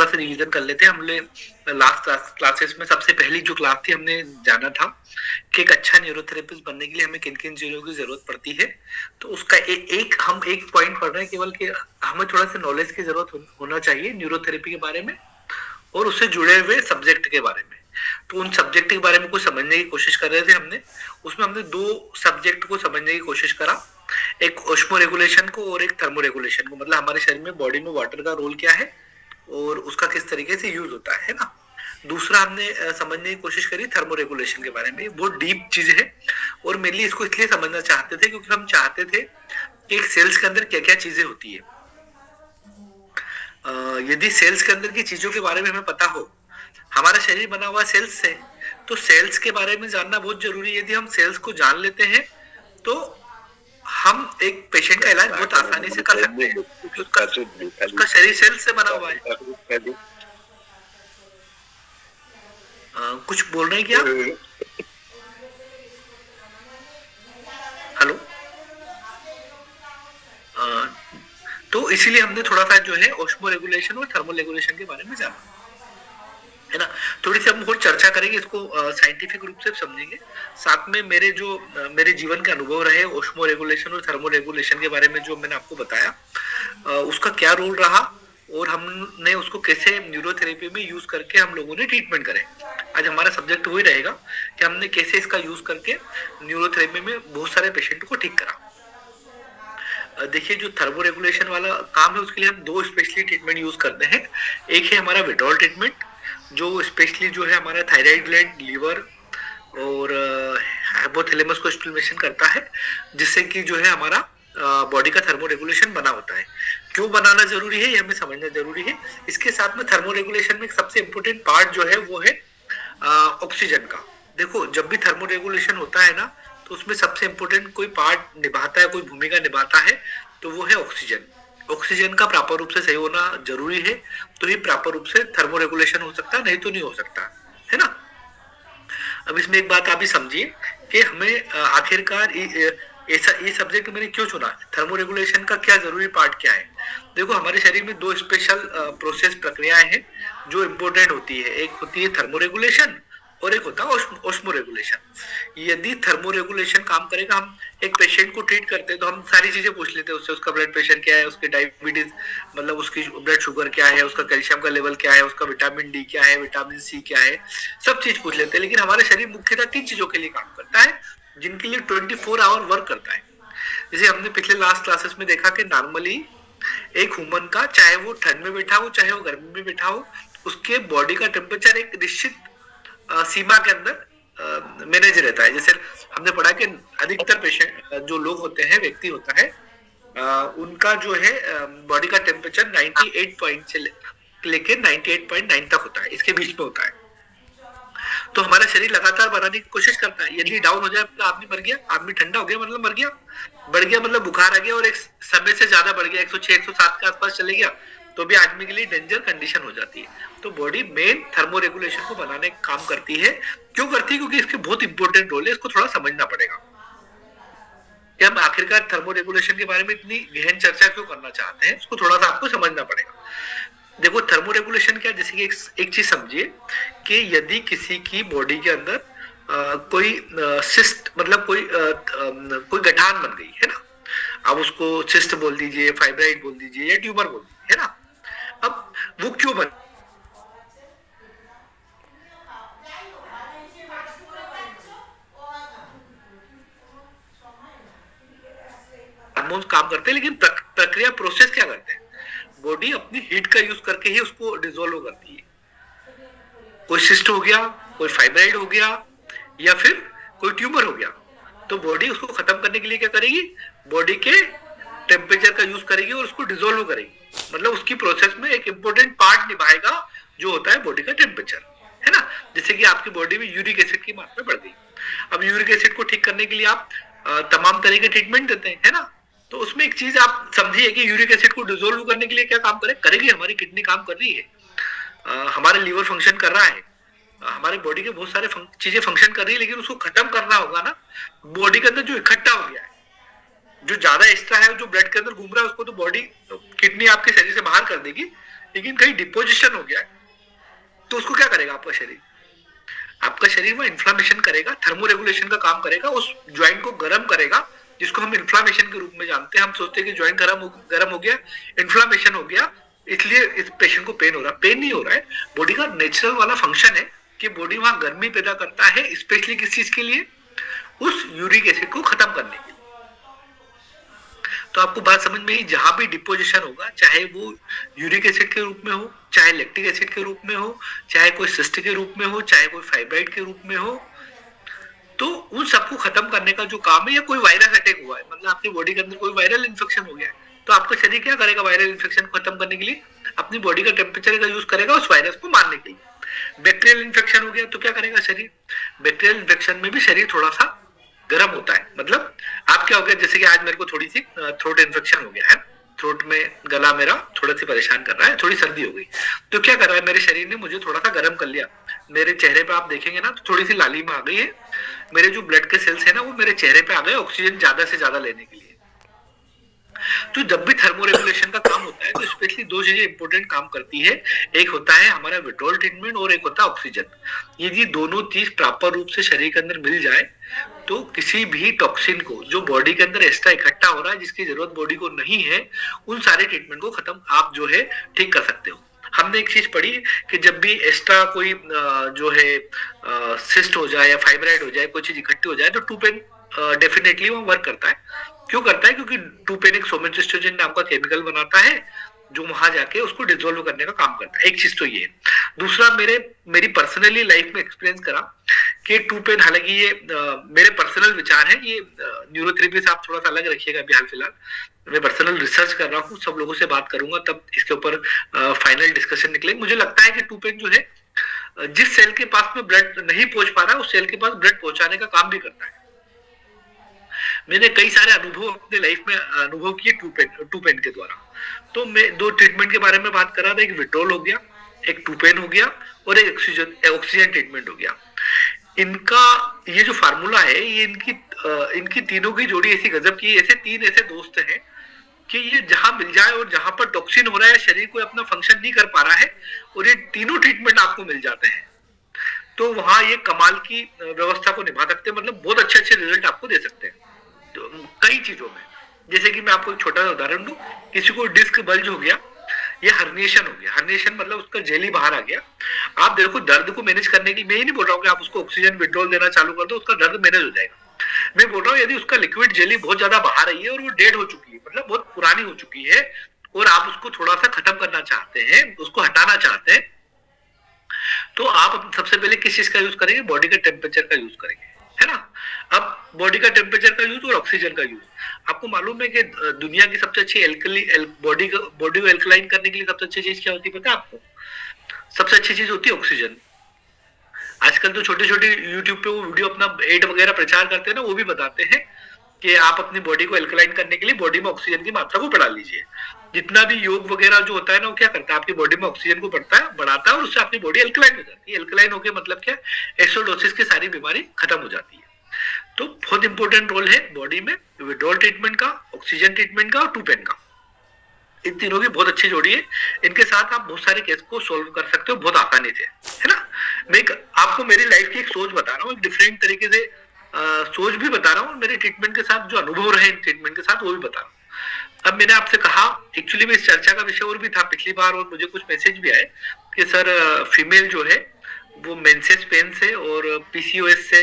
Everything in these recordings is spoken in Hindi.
सा रिवीजन कर लेते हैं। हमने लास्ट क्लासेस में सबसे पहली जो क्लास थी हमने जाना था कि एक अच्छा न्यूरोथेरेपिस्ट बनने के लिए हमें किन किन चीजों की जरूरत पड़ती है। तो उसका हम एक पॉइंट पढ़ रहे हैं केवल कि हमें थोड़ा सा नॉलेज की जरूरत होना चाहिए न्यूरोथेरेपी के बारे में और उससे जुड़े हुए सब्जेक्ट के बारे में। तो उन सब्जेक्ट के बारे में कुछ समझने की कोशिश कर रहे थे हमने। उसमें हमने दो सब्जेक्ट को समझने की कोशिश करा, एक ऑस्मो रेगुलेशन को और एक थर्मो रेगुलेशन को। मतलब हमारे शरीर में बॉडी में वाटर का रोल क्या है और उसका किस तरीके से यूज होता है ना। दूसरा हमने समझने की कोशिश करी थर्मो रेगुलेशन के बारे में। बहुत डीप चीज है और मेनली इसको इसलिए समझना चाहते थे क्योंकि हम चाहते थे कि एक सेल्स के अंदर क्या क्या चीजें होती है। यदि सेल्स के अंदर की चीजों के बारे में हमें पता हो, हमारा शरीर बना हुआ सेल्स से, तो सेल्स के बारे में जानना बहुत जरूरी है। यदि हम सेल्स को जान लेते हैं तो हम एक पेशेंट का इलाज बहुत आसानी से कर सकते हैं क्योंकि उसका शरीर सेल्स से बना हुआ है। कुछ बोल रहे हैं क्या? हेलो। तो इसीलिए हमने थोड़ा सा जो है ऑस्मो रेगुलेशन और थर्मो रेगुलेशन के बारे में जाना है ना। थोड़ी सी हम और चर्चा करेंगे, इसको साइंटिफिक रूप से समझेंगे। साथ में मेरे जीवन के अनुभव रहे ऑस्मो रेगुलेशन और थर्मो रेगुलेशन के बारे में जो मैंने आपको बताया, उसका क्या रोल रहा और हमने उसको कैसे न्यूरोथेरेपी में यूज करके हम लोगों ने ट्रीटमेंट करे। आज हमारा सब्जेक्ट वही रहेगा कि हमने कैसे इसका यूज करके न्यूरोथेरेपी में बहुत सारे पेशेंट को ठीक करा। देखिए, जो थर्मो रेगुलेशन वाला काम है उसके लिए हम दो स्पेशली ट्रीटमेंट यूज करते हैं। एक है हमारा विड्रॉल ट्रीटमेंट, जो स्पेशली जो है हमारा थायराइड ग्लैंड, लीवर और हाइपोथैलेमस को स्टिमुलेशन करता है, जिससे कि जो है हमारा बॉडी का थर्मो रेगुलेशन बना होता है। क्यों बनाना जरूरी है ये हमें समझना जरूरी है। इसके साथ में थर्मो रेगुलेशन में एक सबसे इंपॉर्टेंट पार्ट जो है वो है ऑक्सीजन का। देखो, जब भी थर्मो रेगुलेशन होता है ना, तो उसमें सबसे इंपॉर्टेंट कोई पार्ट निभाता है, कोई भूमिका निभाता है, तो वो है ऑक्सीजन। ऑक्सीजन का प्रॉपर रूप से सही होना जरूरी है, तो ही प्रॉपर रूप से थर्मो रेगुलेशन हो सकता है, नहीं तो नहीं हो सकता है ना। अब इसमें एक बात आप भी समझिए कि हमें आखिरकार ऐसा ये सब्जेक्ट मैंने क्यों चुना, थर्मो रेगुलेशन का क्या जरूरी पार्ट क्या है। देखो, हमारे शरीर में दो स्पेशल प्रोसेस प्रक्रियाएं हैं जो इम्पोर्टेंट होती है। एक होती है थर्मो रेगुलेशन और एक होता है ऑस्मो रेगुलेशन। यदि थर्मो रेगुलेशन काम करेगा, हम एक पेशेंट को ट्रीट करते हैं तो हम सारी चीजें पूछ लेते हैं उससे, उसका ब्लड प्रेशर क्या है, उसकी डायबिटीज मतलब उसकी ब्लड शुगर क्या है, उसका कैल्शियम का लेवल क्या है, उसका विटामिन डी क्या है, विटामिन सी क्या है, सब चीज पूछ लेते हैं। लेकिन हमारे शरीर मुख्यतः तीन चीजों के लिए काम करता है जिनके लिए 24 आवर वर्क करता है। जैसे हमने पिछले लास्ट क्लासेस में देखा कि नॉर्मली एक ह्यूमन का, चाहे वो ठंड में बैठा हो चाहे वो गर्मी में बैठा हो, उसके बॉडी का टेम्परेचर एक निश्चित सीमा के अंदर मैनेज रहता है। जैसे हमने पढ़ा कि अधिकतर पेशेंट जो लोग होते हैं, व्यक्ति होता है, उनका जो है बॉडी का टेम्परेचर 98 पॉइंट से लेके 98.9 तक होता है, इसके बीच में होता है। तो हमारा शरीर लगातार बढ़ाने की कोशिश करता है। यदि डाउन हो जाए तो आदमी मर गया, आदमी ठंडा हो गया मतलब मर गया, बढ़ गया मतलब बुखार आ गया और एक समय से ज्यादा बढ़ गया, 106 107 के आसपास चले गया, तो भी आदमी के लिए डेंजर कंडीशन हो जाती है। तो बॉडी मेन थर्मो रेगुलेशन को बनाने का काम करती है। क्यों करती है? क्योंकि इसके बहुत इंपॉर्टेंट रोल है, इसको थोड़ा समझना पड़ेगा कि हम आखिरकार थर्मो रेगुलेशन के बारे में इतनी गहन चर्चा क्यों करना चाहते हैं, इसको थोड़ा सा आपको समझना पड़ेगा। देखो, थर्मो रेगुलेशन क्या, जैसे कि एक चीज समझिए कि यदि किसी की बॉडी के अंदर कोई सिस्ट मतलब कोई गठान बन गई है ना, आप उसको सिस्ट बोल दीजिए, फाइब्राइड बोल दीजिए या ट्यूमर बोल दीजिए, है ना। अब वो क्यों बन, हार्मोन्स काम करते हैं, लेकिन प्रक्रिया प्रोसेस क्या करते हैं, बॉडी अपनी हीट का यूज करके ही उसको डिसॉल्व करती है। कोई सिस्ट हो गया, कोई फाइब्राइड हो गया या फिर कोई ट्यूमर हो गया, तो बॉडी उसको खत्म करने के लिए क्या करेगी, बॉडी के टेम्परेचर का यूज करेगी और उसको डिसॉल्व करेगी। मतलब उसकी प्रोसेस में एक इंपॉर्टेंट पार्ट निभाएगा जो होता है बॉडी का टेम्परेचर, है ना। जैसे कि आपकी बॉडी में यूरिक एसिड की मात्रा बढ़ गई, अब यूरिक एसिड को ठीक करने के लिए आप तमाम तरह के ट्रीटमेंट देते हैं, है ना। तो उसमें एक चीज आप समझिए कि यूरिक एसिड को डिसॉल्व करने के लिए क्या काम करेगी, हमारी किडनी काम कर रही है, हमारा लीवर फंक्शन कर रहा है, हमारी बॉडी के बहुत सारे चीजें फंक्शन कर रही है, लेकिन उसको खत्म करना होगा ना। बॉडी के अंदर जो इकट्ठा हो गया है, जो ज्यादा एक्स्ट्रा है, जो ब्लड के अंदर घूम रहा है, उसको तो बॉडी किडनी आपके शरीर से बाहर कर देगी, लेकिन कहीं डिपोजिशन हो गया है तो उसको क्या करेगा आपका शरीर? आपका शरीर में इन्फ्लामेशन करेगा, थर्मो रेगुलेशन का काम करेगा, उस ज्वाइंट को गर्म करेगा, जिसको हम इन्फ्लामेशन के रूप में जानते हैं। हम सोचते हैं कि ज्वाइंट गर्म हो गया, इन्फ्लामेशन हो गया, इसलिए इस पेशेंट को पेन हो रहा। पेन नहीं हो रहा है, बॉडी का नेचुरल वाला फंक्शन है कि बॉडी वहां गर्मी पैदा करता है, स्पेशली किस चीज के लिए? उस यूरिक एसिड को खत्म करने के लिए। तो आपको बात समझ में ही, जहां भी डिपोजिशन होगा, चाहे वो यूरिक एसिड के रूप में हो, चाहे लैक्टिक एसिड के रूप में हो, चाहे कोई सिस्ट के रूप में हो, चाहे कोई फाइब्राइड के रूप में हो, तो उन सबको खत्म करने का जो काम है, या कोई वायरस अटैक हुआ है, मतलब आपकी बॉडी के अंदर कोई वायरल इन्फेक्शन हो गया है, तो आपका शरीर क्या करेगा वायरल इन्फेक्शन को खत्म करने के लिए? अपनी बॉडी का टेम्परेचर का यूज करेगा उस वायरस को मारने के लिए। बैक्टीरियल इन्फेक्शन हो गया तो क्या करेगा शरीर? बैक्टीरियल इन्फेक्शन में भी शरीर थोड़ा सा गर्म होता है। मतलब आप क्या हो गया, जैसे कि आज मेरे को थोड़ी सी थ्रोट इन्फेक्शन हो गया है, थ्रोट में गला मेरा थोड़ा सी परेशान कर रहा है, थोड़ी सर्दी हो गई, तो क्या कर रहा है मेरे शरीर ने मुझे थोड़ा सा गर्म कर लिया। मेरे चेहरे पे आप देखेंगे ना तो थोड़ी सी लाली में आ गई है, मेरे जो ब्लड के सेल्स है ना वो मेरे चेहरे पे आ गए ऑक्सीजन ज्यादा से ज्यादा लेने के लिए। तो जब भी थर्मो रेगुलेशन का काम होता है तो स्पेशली दो चीजें इंपॉर्टेंट काम करती है, एक होता है हमारा विड्रॉल ट्रीटमेंट और एक होता है ऑक्सीजन। यदि दोनों चीज प्रॉपर रूप से शरीर के अंदर मिल जाए तो किसी भी टॉक्सिन को जो बॉडी के अंदर एक्स्ट्रा इकट्ठा हो रहा है, जिसकी जरूरत बॉडी को नहीं है, उन सारे ट्रीटमेंट को खत्म आप जो है ठीक कर सकते हो। हमने एक चीज पढ़ी कि जब भी एक्स्ट्रा कोई जो है सिस्ट हो जाए या फाइब्राइड हो जाए, कोई चीज इकट्ठी हो जाए, तो टूपेन डेफिनेटली वो वर्क करता है। क्यों करता है? क्योंकि टूपेनिक सोमेटोस्टेरोन नाम का केमिकल बनाता है जो वहां जाके उसको डिसॉल्व करने का काम करता है। एक चीज तो ये है। दूसरा, मेरी पर्सनली लाइफ में एक्सपीरियंस करा कि टूपेन, हालांकि ये मेरे पर्सनल विचार है, ये न्यूरोथेरेपी से आप थोड़ा सा अलग रखिएगा अभी हाल फिलहाल, मैं पर्सनल रिसर्च कर रहा हूँ, सब लोगों से बात करूंगा तब इसके ऊपर फाइनल डिस्कशन निकलेगा। मुझे लगता है कि टूपेन जो है जिस सेल के पास में ब्लड नहीं पहुंच पा रहा है उस सेल के पास ब्लड पहुंचाने का काम भी करता है। मैंने कई सारे अनुभव अपने लाइफ में अनुभव किए टूपेन के द्वारा। तो मैं दो ट्रीटमेंट के बारे में बात कर रहा था, एक विड्रॉल हो गया, एक टूपेन हो गया और एक ऑक्सीजन ट्रीटमेंट हो गया। इनका ये जो फार्मूला है, ये इनकी तीनों की जोड़ी ऐसी गजब की, ऐसे दोस्त हैं कि ये जहां मिल जाए और जहां पर टॉक्सिन हो रहा है, शरीर को अपना फंक्शन नहीं कर पा रहा है और ये तीनों ट्रीटमेंट आपको मिल जाते हैं, तो वहां ये कमाल की व्यवस्था को निभा सकते हैं, मतलब बहुत अच्छे रिजल्ट आपको दे सकते हैं तो कई चीजों में। जैसे कि मैं आपको एक छोटा सा उदाहरण दूं, किसी को डिस्क बल्ज हो गया या हर्निएशन हो गया, हर्निएशन मतलब उसका जेली बाहर आ गया। आप देखो दर्द को मैनेज करने की, मैं ये नहीं बोल रहा हूँ कि आप उसको ऑक्सीजन विड्रॉल देना चालू कर दो, उसका दर्द मैनेज हो जाएगा। मैं बोल रहा हूँ यदि उसका लिक्विड जेली बहुत ज्यादा बाहर रही है और वो डेड हो चुकी है, मतलब बहुत पुरानी हो चुकी है, और आप उसको थोड़ा सा खत्म करना चाहते हैं, उसको हटाना चाहते हैं, तो आप सबसे पहले किस चीज का यूज करेंगे? बॉडी के टेम्परेचर का यूज करेंगे, है ना। अब बॉडी का टेम्परेचर का यूज और ऑक्सीजन का यूज, आपको मालूम है कि दुनिया की सबसे अच्छी बॉडी को एल्कलाइन करने के लिए सबसे अच्छी चीज क्या होती है पता है आपको? सबसे अच्छी चीज होती है ऑक्सीजन। आजकल तो छोटे छोटे यूट्यूब पे वो वीडियो अपना एड वगैरह प्रचार करते हैं ना, वो भी बताते हैं कि आप अपनी बॉडी को एल्कलाइन करने के लिए बॉडी में ऑक्सीजन की मात्रा को बढ़ा लीजिए। जितना भी योग वगैरह जो होता है ना, वो क्या करता है? आपकी बॉडी में ऑक्सीजन को बढ़ाता है और उससे आपकी बॉडी एल्कलाइन हो जाती है। एल्कलाइन होके मतलब क्या? एसिडोसिस की सारी बीमारी खत्म हो जाती है। तो बहुत इंपॉर्टेंट रोल है बॉडी में विड्रॉल ट्रीटमेंट का, ऑक्सीजन ट्रीटमेंट का और टूपेन का। इन तीनों की बहुत अच्छी जोड़ी है, इनके साथ आप बहुत सारे केस को सोल्व कर सकते हो बहुत आसानी से, है ना। मैं आपको मेरी लाइफ की एक सोच बता रहा हूँ, एक डिफरेंट तरीके से सोच भी बता रहा हूँ, मेरे ट्रीटमेंट के साथ जो अनुभव रहे इन ट्रीटमेंट के साथ वो भी बता रहा हूँ। अब मैंने आपसे कहा, एक्चुअली में इस चर्चा का विषय और भी था पिछली बार, और मुझे कुछ मैसेज भी आए कि सर फीमेल जो है वो मेंसेस पेन से और पीसीओएस से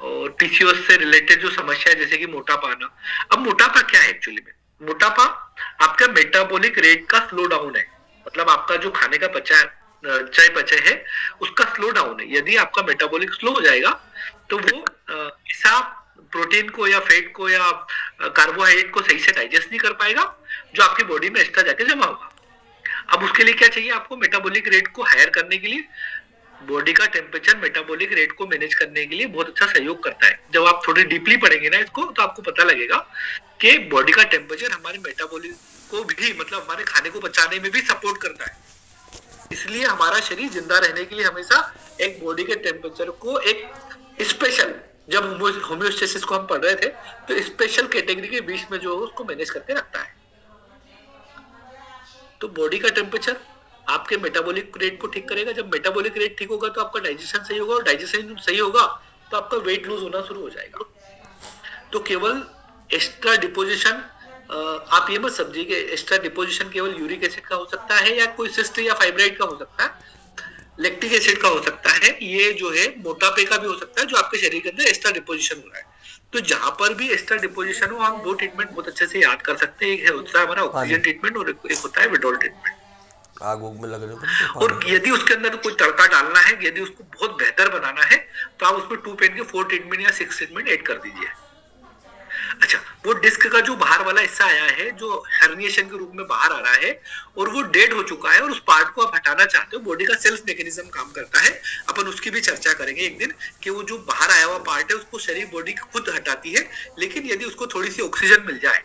और पीसीओएस से रिलेटेड जो समस्या है, जैसे कि मोटापा आना। अब मोटापा क्या है एक्चुअली में? मोटापा आपका मेटाबॉलिक रेट का स्लो डाउन है, मतलब आपका जो खाने का चय पचय है उसका स्लो डाउन है। यदि आपका मेटाबॉलिक स्लो हो जाएगा तो वो ऐसा प्रोटीन को या फैट को या कार्बोहाइड्रेट को सही से डाइजेस्ट नहीं कर पाएगा जो आपकी बॉडी में एक्स्ट्रा जाके जमा होगा। अब उसके लिए क्या चाहिए आपको? मेटाबॉलिक रेट को हायर करने के लिए बॉडी का टेम्परेचर मेटाबॉलिक रेट को मैनेज करने के लिए बहुत अच्छा सहयोग करता है। जब आप थोड़ी डीपली पढ़ेंगे ना इसको तो आपको पता लगेगा कि बॉडी का टेम्परेचर हमारे मेटाबॉलिक को भी, मतलब हमारे खाने को पचाने में भी सपोर्ट करता है। इसलिए हमारा शरीर जिंदा रहने के लिए हमेशा एक बॉडी के टेम्परेचर को एक स्पेशल, जब होम्योस्टेसिस को हम पढ़ रहे थे तो स्पेशल कैटेगरी के बीच में जो है उसको मैनेज करके रखता है। तो बॉडी का टेम्परेचर आपके मेटाबॉलिक रेट को ठीक करेगा। जब मेटाबॉलिक रेट ठीक होगा तो आपका डाइजेशन सही होगा, और डाइजेशन सही होगा तो आपका वेट लूज होना शुरू हो जाएगा। तो केवल एक्स्ट्रा डिपोजिशन, आप ये मत समझिए कि एक्स्ट्रा डिपोजिशन केवल यूरिक एसिड का हो सकता है या कोई सिस्ट या फाइब्राइड का हो सकता है, लैक्टिक एसिड का हो सकता है, ये जो है मोटापे का भी हो सकता है जो आपके शरीर के अंदर एक्स्ट्रा डिपोजिशन हो रहा है। तो जहां पर भी एक्स्ट्रा डिपोजिशन हो, हम दो ट्रीटमेंट बहुत अच्छे से याद कर सकते हैं। एक होता है हमारा हाँ जी। ऑक्सीजन ट्रीटमेंट और एक होता है विड्रॉल ट्रीटमेंट। आग उग में लग रहे हो तो और यदि उसके अंदर कोई तड़का डालना है, यदि उसको बहुत बेहतर बनाना है, तो आप उसमें 2 पेन के 4 ट्रीटमेंट या 6 ट्रीटमेंट ऐड कर दीजिए। अच्छा, वो डिस्क का जो बाहर वाला हिस्सा आया है, जो हर्निएशन के रूप में बाहर आ रहा है और वो डेड हो चुका है और उस पार्ट को आप हटाना चाहते हो, बॉडी का सेल्फ मैकेनिज्म काम करता है। अपन उसकी भी चर्चा करेंगे एक दिन कि वो जो बाहर आया हुआ पार्ट है उसको शरीर बॉडी खुद हटाती है, लेकिन यदि उसको थोड़ी सी ऑक्सीजन मिल जाए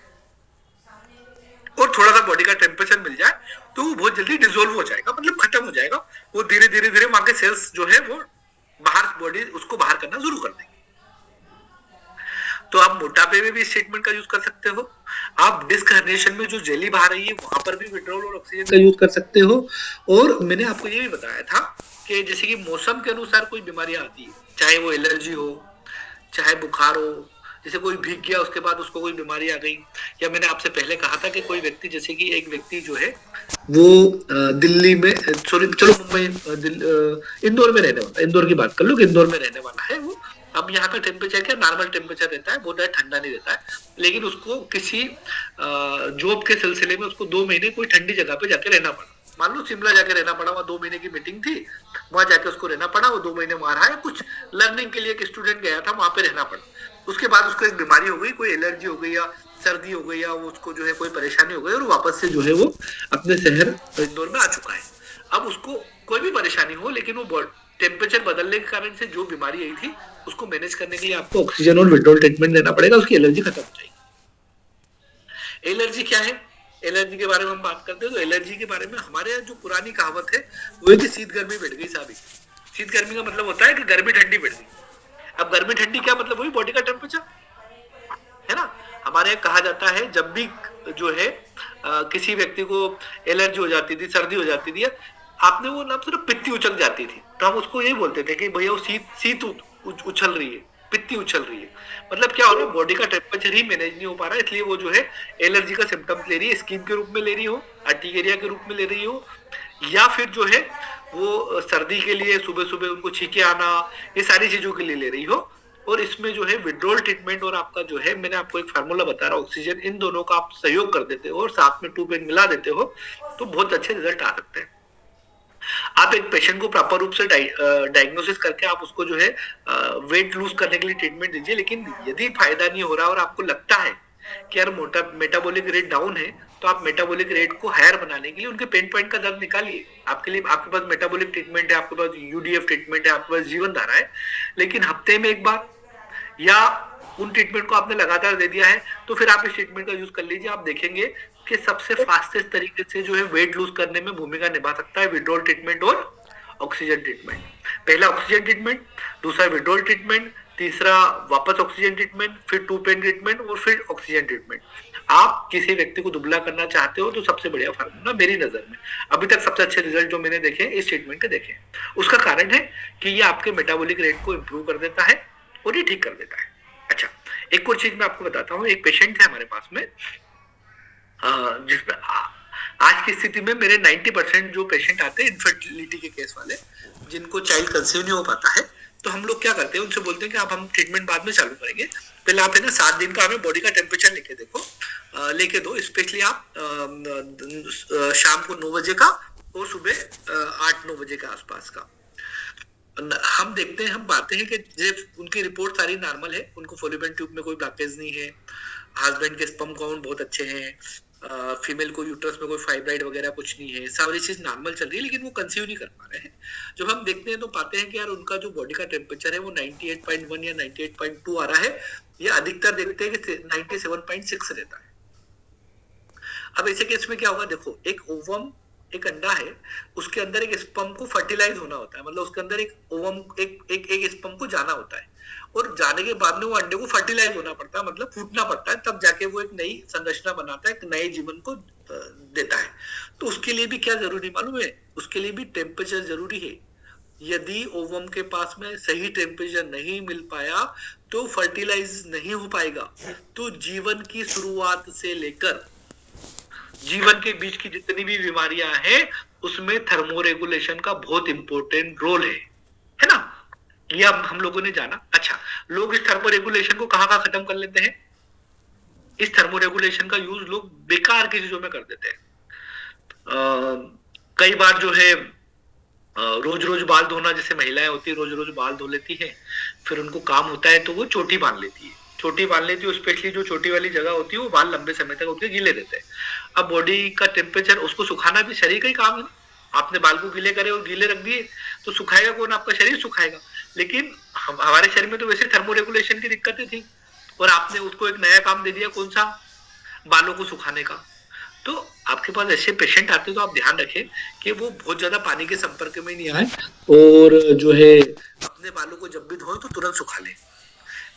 और थोड़ा सा बॉडी का टेम्परेचर मिल जाए तो वो बहुत जल्दी डिसॉल्व हो जाएगा, मतलब खत्म हो जाएगा। वो धीरे धीरे धीरे वहां के सेल्स जो है वो बाहर, बॉडी उसको बाहर करना शुरू कर देगी। तो आप मोटापे में भी इस ट्रीटमेंट का यूज कर सकते हो। आप डिस्क हर्निएशन में जो जेली बाहर रही है वहां पर भी विड्रॉल और ऑक्सीजन का यूज कर सकते हो। और मैंने आपको ये भी बताया था कि जैसे कि मौसम के अनुसार कोई बीमारियां आती है, चाहे वो एलर्जी हो, चाहे बुखार हो, जैसे कोई भीग गया उसके बाद उसको कोई बीमारी आ गई, या मैंने आपसे पहले कहा था कि कोई व्यक्ति, जैसे कि एक व्यक्ति जो है वो दिल्ली में, सॉरी चलो मुंबई, इंदौर में रहने वाला, इंदौर की बात कर लो कि इंदौर में रहने वाला है वो। अब यहाँ का टेम्परेचर क्या नॉर्मल टेम्परेचर रहता है, बहुत ज्यादा ठंडा नहीं रहता है, लेकिन उसको किसी जॉब के सिलसिले में उसको 2 महीने कोई ठंडी जगह पे जाके रहना पड़ा। मान लो शिमला जाके रहना पड़ा, वहां 2 महीने की मीटिंग थी, वहां जाके उसको रहना पड़ा। वो 2 महीने वहां रहा है, कुछ लर्निंग के लिए एक स्टूडेंट गया था, वहां पे रहना पड़ा। उसके बाद उसको एक बीमारी हो गई, कोई एलर्जी हो गई या सर्दी हो गई या उसको जो है कोई परेशानी हो गई, और वापस से जो है वो अपने शहर इंदौर में आ चुका है। अब उसको कोई भी परेशानी हो, लेकिन वो टेम्परेचर बदलने के कारण से जो बीमारी आई थी उसको मैनेज करने के लिए आपको ऑक्सीजन और विड्रॉल ट्रीटमेंट देना पड़ेगा, उसकी एलर्जी खत्म हो जाएगी। एलर्जी क्या है? एलर्जी के बारे में हम बात करते हैं तो एलर्जी के बारे में हमारे यहाँ जो पुरानी कहावत है वो है कि शीत गर्मी बढ़ गई साहब। शीत गर्मी का मतलब होता है कि गर्मी ठंडी बढ़ गई। अब गर्मी ठंडी क्या मतलब, वही बॉडी का टेम्परेचर है ना। हमारे यहाँ कहा जाता है जब भी जो है किसी व्यक्ति को एलर्जी हो जाती थी, सर्दी हो जाती थी, आपने वो नाम सुना, पित्ती उछल जाती थी, तो हम उसको यही बोलते थे कि भैया वो शीत उछल रही है, पित्ती उछल रही है। मतलब क्या हो रहा है, बॉडी का टेम्परेचर ही मैनेज नहीं हो पा रहा है, इसलिए वो जो है एलर्जी का सिम्टम्स ले रही है। स्किन के रूप में ले रही हो, अर्टिकेरिया के रूप में ले रही हो, या फिर जो है वो सर्दी के लिए सुबह सुबह उनको छींके आना, ये सारी चीजों के लिए ले रही हो। और इसमें जो है विड्रॉल ट्रीटमेंट और आपका जो है, मैंने आपको एक फार्मूला बता रहा हूँ ऑक्सीजन, इन दोनों का आप सहयोग कर देते हो और साथ में 2 पेन मिला देते हो तो बहुत अच्छे रिजल्ट आ सकते हैं। आप एक पेशेंट को प्रॉपर रूप से डायग्नोसिस करके आप उसको जो है वेट लूज करने के लिए ट्रीटमेंट दीजिए। लेकिन यदि फायदा नहीं हो रहा और आपको लगता है कि यार मेटाबॉलिक रेट डाउन है, तो आप मेटाबॉलिक रेट को हायर बनाने के लिए उनके पेन पॉइंट का दर्द निकालिए। आपके लिए, आपके पास मेटाबॉलिक ट्रीटमेंट है, आपके पास यूडीएफ ट्रीटमेंट है, आपके पास जीवन धारा है, लेकिन हफ्ते में एक बार या उन ट्रीटमेंट को आपने लगातार दे दिया है, तो फिर आप इस ट्रीटमेंट का यूज कर लीजिए। आप देखेंगे कि सबसे फास्टेस्ट तरीके से जो है वेट लूज करने में भूमिका निभा सकता है विड्रॉल ट्रीटमेंट और ऑक्सीजन ट्रीटमेंट। पहला ऑक्सीजन ट्रीटमेंट, दूसरा विड्रॉल ट्रीटमेंट, तीसरा वापस ऑक्सीजन ट्रीटमेंट, फिर 2 पेन ट्रीटमेंट और फिर ऑक्सीजन ट्रीटमेंट। आप किसी व्यक्ति को दुबला करना चाहते हो तो सबसे बढ़िया फार्मूला मेरी नजर में, अभी तक सबसे अच्छे रिजल्ट जो मैंने देखे इस ट्रीटमेंट के देखे। उसका कारण है कि ये आपके मेटाबॉलिक रेट को इंप्रूव कर देता है और ये ठीक कर देता है। अच्छा, एक और चीज मैं आपको बताता हूँ। एक पेशेंट है हमारे पास में, जिसमें आज की स्थिति में मेरे 90% जो पेशेंट आते हैं इनफर्टिलिटी के केस वाले, जिनको चाइल्ड कंसीव नहीं हो पाता है, तो हम लोग क्या करते हैं, उनसे बोलते हैं कि आप हम ट्रीटमेंट बाद में चालू करेंगे, पहले आप है ना 7 दिन का हमें बॉडी का टेम्परेचर लेके देखो, लेके दो। स्पेशली आप शाम को 9 बजे का और सुबह 8-9 बजे के आसपास का। हम देखते हैं, हम पाते हैं कि उनकी रिपोर्ट सारी नॉर्मल है, उनको फॉलिबेंट ट्यूब में कोई ब्लॉकेज नहीं है, हस्बैंड के स्पर्म काउंट बहुत अच्छे हैं, फीमेल को यूट्रस में कोई फाइब्राइड वगैरह कुछ नहीं है, सारी चीज नॉर्मल चल रही है, लेकिन वो कंसीव नहीं कर पा रहे हैं। जब हम देखते हैं तो पाते हैं कि यार उनका जो बॉडी का टेम्परेचर है वो 98.1 या 98.2 आ रहा है, या अधिकतर देखते हैं कि 97.6 रहता है। अब ऐसे केस में क्या होगा, देखो, एक ओवम एक अंडा है, उसके अंदर एक स्पर्म को फर्टिलाइज होना होता है, मतलब उसके अंदर एक ओवम एक स्पर्म को जाना होता है, और जाने के बाद में वो अंडे को फर्टिलाइज होना पड़ता है, मतलब फूटना पड़ता है, तब जाके वो एक नई संरचना बनाता है, एक नए जीवन को देता है। तो उसके लिए भी क्या जरूरी मालूम है, उसके लिए भी टेम्परेचर जरूरी है। यदि ओवम के पास में सही टेम्परेचर नहीं मिल पाया तो फर्टिलाइज नहीं हो पाएगा। तो जीवन की शुरुआत से लेकर जीवन के बीच की जितनी भी बीमारियां हैं उसमें थर्मोरेगुलेशन का बहुत इंपॉर्टेंट रोल है ना। ये अब हम लोगों ने जाना। अच्छा, लोग इस थर्मोरेगुलेशन को कहाँ खत्म कर लेते हैं? इस थर्मोरेगुलेशन का यूज लोग बेकार की चीजों में कर देते हैं। कई बार जो है रोज रोज बाल धोना, जैसे महिलाएं होती है रोज रोज बाल धो लेती है, फिर उनको काम होता है तो वो चोटी बांध लेती है। चोटी बांध लेती है, स्पेशली जो चोटी वाली जगह होती है वो बाल लंबे समय तक उनके गीले रहते हैं। अब बॉडी का टेम्परेचर, उसको सुखाना भी शरीर का ही काम है ना। आपने बाल को गीले करे और गीले रख दिए तो सुखाएगा कौन? आपका शरीर सुखाएगा। लेकिन हमारे शरीर में तो वैसे थर्मोरेगुलेशन की दिक्कतें थी, और आपने उसको एक नया काम दे दिया, कौन सा? बालों को सुखाने का। तो आपके पास ऐसे पेशेंट आते हैं तो आप ध्यान रखें कि वो बहुत ज्यादा पानी के संपर्क में नहीं आए, और जो है अपने बालों को जब भी धोए तो तुरंत सुखा ले।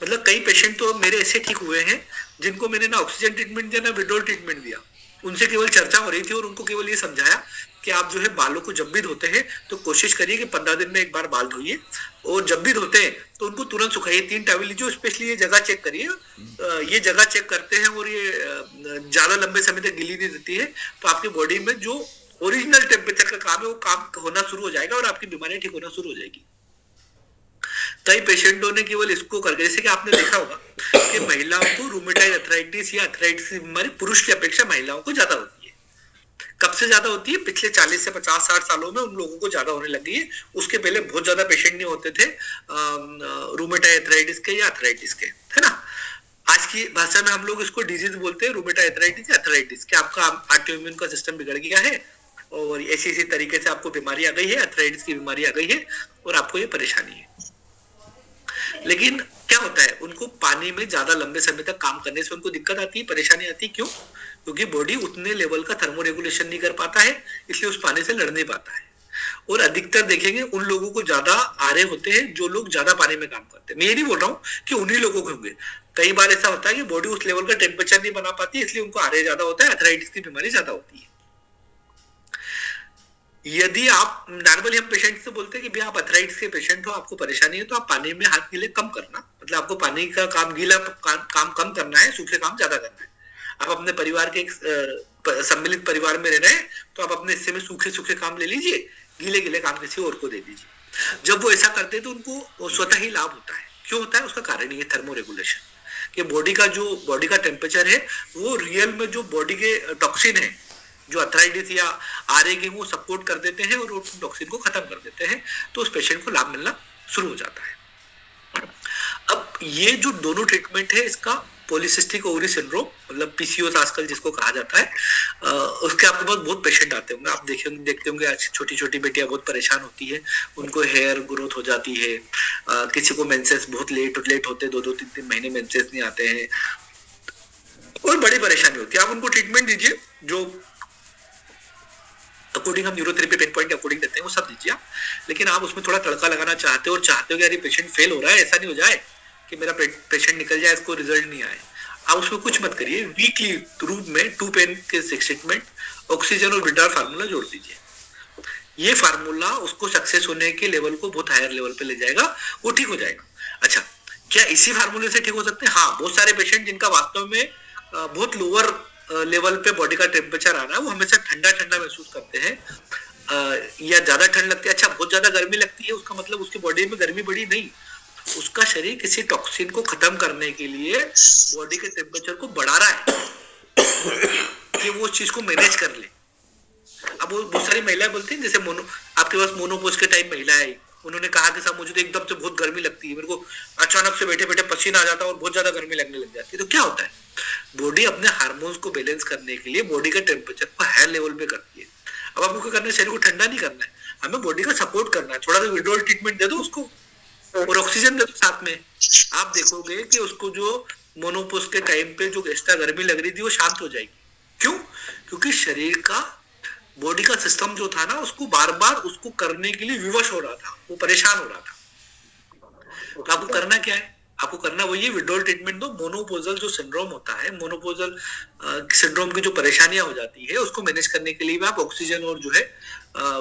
मतलब कई पेशेंट तो मेरे ऐसे ठीक हुए हैं जिनको मैंने ना ऑक्सीजन ट्रीटमेंट दिया ना विड्रॉल ट्रीटमेंट दिया। उनसे केवल चर्चा हो रही थी और उनको केवल ये समझाया कि आप जो है बालों को जब भी धोते हैं तो कोशिश करिए कि 15 दिन में एक बार बाल धोइए, और जब भी धोते हैं तो उनको तुरंत सुखाइए। 3 टॉवल लीजिए, स्पेशली ये जगह चेक करिए, ये जगह चेक करते हैं और ये ज्यादा लंबे समय तक गीली नहीं रहती है तो आपकी बॉडी में जो ओरिजिनल टेम्परेचर का काम है वो काम होना शुरू हो जाएगा और आपकी बीमारी ठीक होना शुरू हो जाएगी। कई पेशेंटों ने केवल इसको करके, जैसे कि आपने देखा होगा कि महिलाओं को रूमेटाइड अर्थराइटिस या अर्थराइटिस की बीमारी पुरुष की अपेक्षा महिलाओं को ज्यादा होती है। कब से ज्यादा होती है? पिछले 40 से 50-60 सालों में उन लोगों को ज्यादा होने लगी है। उसके पहले बहुत ज्यादा पेशेंट नहीं होते थे रूमेटाइड अर्थराइटिस के या अर्थराइटिस के, है ना। आज की भाषा में हम लोग इसको डिजीज बोलते हैं, रूमेटाइड अर्थराइटिस या अर्थराइटिस, कि आपका ऑटोइम्यून का सिस्टम बिगड़ गया है और ऐसी तरीके से आपको बीमारी आ गई है, अर्थराइटिस की बीमारी आ गई है और आपको ये परेशानी है। लेकिन क्या होता है, उनको पानी में ज्यादा लंबे समय तक काम करने से उनको दिक्कत आती है, परेशानी आती है। क्यों? क्योंकि बॉडी उतने लेवल का थर्मोरेगुलेशन नहीं कर पाता है, इसलिए उस पानी से लड़ नहीं पाता है। और अधिकतर देखेंगे उन लोगों को ज्यादा आरे होते हैं जो लोग ज्यादा पानी में काम करते हैं। मैं ये नहीं बोल रहा हूँ कि उन्हीं लोगों को होंगे, कई बार ऐसा होता है कि बॉडी उस लेवल का टेम्परेचर नहीं बना पाती, इसलिए उनको आरे ज्यादा होता है, अर्थराइटिस की बीमारी ज्यादा होती है। यदि आप नॉर्मली हम पेशेंट से बोलते हैं कि भाई आप अर्थराइटिस के पेशेंट हो, आपको परेशानी है, तो आप पानी में हाथ गीले कम करना, मतलब आपको पानी का काम गीला काम कम करना है, सूखे काम ज्यादा करना है। आप अपने परिवार के एक सम्मिलित परिवार में रह रहे हैं तो आप अपने हिस्से में सूखे सूखे काम ले लीजिए, गीले गीले काम किसी और को दे दीजिए। जब वो ऐसा करते हैं तो उनको स्वतः ही लाभ होता है। क्यों होता है? उसका कारण ये थर्मोरेगुलेशन, कि बॉडी का टेम्परेचर है वो रियल में जो बॉडी के टॉक्सिन है जो अर्थराइटिस या आरे के वो सपोर्ट कर देते हैं और उस टॉक्सिन को खत्म कर देते हैं, तो उस पेशेंट को लाभ मिलना शुरू हो जाता है। अब ये जो दोनों ट्रीटमेंट है इसका, पॉलीसिस्टिक ओवरी सिंड्रोम मतलब पीसीओएस आजकल जिसको कहा जाता है, उसके आपके पास बहुत पेशेंट आते होंगे। आप देखते होंगे आज छोटी छोटी बेटियां बहुत परेशान होती है, उनको हेयर ग्रोथ हो जाती है, किसी को मेंसेस बहुत लेट होते, 2-3 महीने मेंसेस नहीं आते हैं और बड़ी परेशानी होती है। आप उनको ट्रीटमेंट दीजिए जो अकॉर्डिंग हम न्यूरोथेरेपी पेन पॉइंट के अकॉर्डिंग देते हैं वो सब दीजिए आप, लेकिन आप उसमें थोड़ा तड़का लगाना चाहते हो और चाहते हो कि यार ये पेशेंट फेल हो रहा है, ऐसा नहीं हो जाए कि मेरा पेशेंट निकल जाए, इसको रिजल्ट नहीं आए। आप उसमें कुछ मत करिए, वीकली रूप में 2 पेन के ट्रीटमेंट, ऑक्सीजन और विड्रॉल फार्मूला जोड़ दीजिए। ये फार्मूला उसको सक्सेस होने के लेवल को बहुत हायर लेवल पे ले जाएगा, वो ठीक हो जाएगा। अच्छा, क्या इसी फार्मूले से ठीक हो सकते हैं? हाँ, बहुत सारे पेशेंट जिनका वास्तव में बहुत लोअर लेवल पे बॉडी का टेम्परेचर आ रहा है, वो हमेशा ठंडा महसूस करते हैं या ज्यादा ठंड लगती है। अच्छा, बहुत ज्यादा गर्मी लगती है, उसका मतलब उसकी बॉडी में गर्मी बढ़ी नहीं, उसका शरीर किसी टॉक्सिन को खत्म करने के लिए बॉडी के टेम्परेचर को बढ़ा रहा है कि वो उस चीज को मैनेज कर ले। अब वो बहुत सारी महिलाएं बोलती हैं, जैसे आपके पास मोनोपोज के टाइम महिला है, उन्होंने कहा कि साहब मुझे तो एकदम से बहुत गर्मी लगती है, मेरे को अचानक से बैठे बैठे पसीना आ जाता है और बहुत ज्यादा गर्मी लगने लग जाती है। तो क्या होता है, बॉडी अपने हार्मोन्स को बैलेंस करने के लिए बॉडी का टेम्परेचर को हाई लेवल पे करती है। अब आपको क्या करना है, शरीर को ठंडा नहीं करना है, हमें बॉडी का सपोर्ट करना है। थोड़ा सा विड्रॉल ट्रीटमेंट दे दो उसको और ऑक्सीजन दे दो साथ में, आप देखोगे कि उसको जो मोनोपोज के टाइम पे जो एक्स्ट्रा गर्मी लग रही थी वो शांत हो जाएगी। क्यों? क्योंकि शरीर का बॉडी का सिस्टम जो था ना उसको बार बार उसको करने के लिए विवश हो रहा था, वो परेशान हो रहा था। तो आपको करना क्या है, आपको करना वही है, विड्रॉल ट्रीटमेंट दो। मोनोपोजल जो सिंड्रोम होता है, मोनोपोजल सिंड्रोम की जो परेशानियां हो जाती है उसको मैनेज करने के लिए भी आप ऑक्सीजन और जो है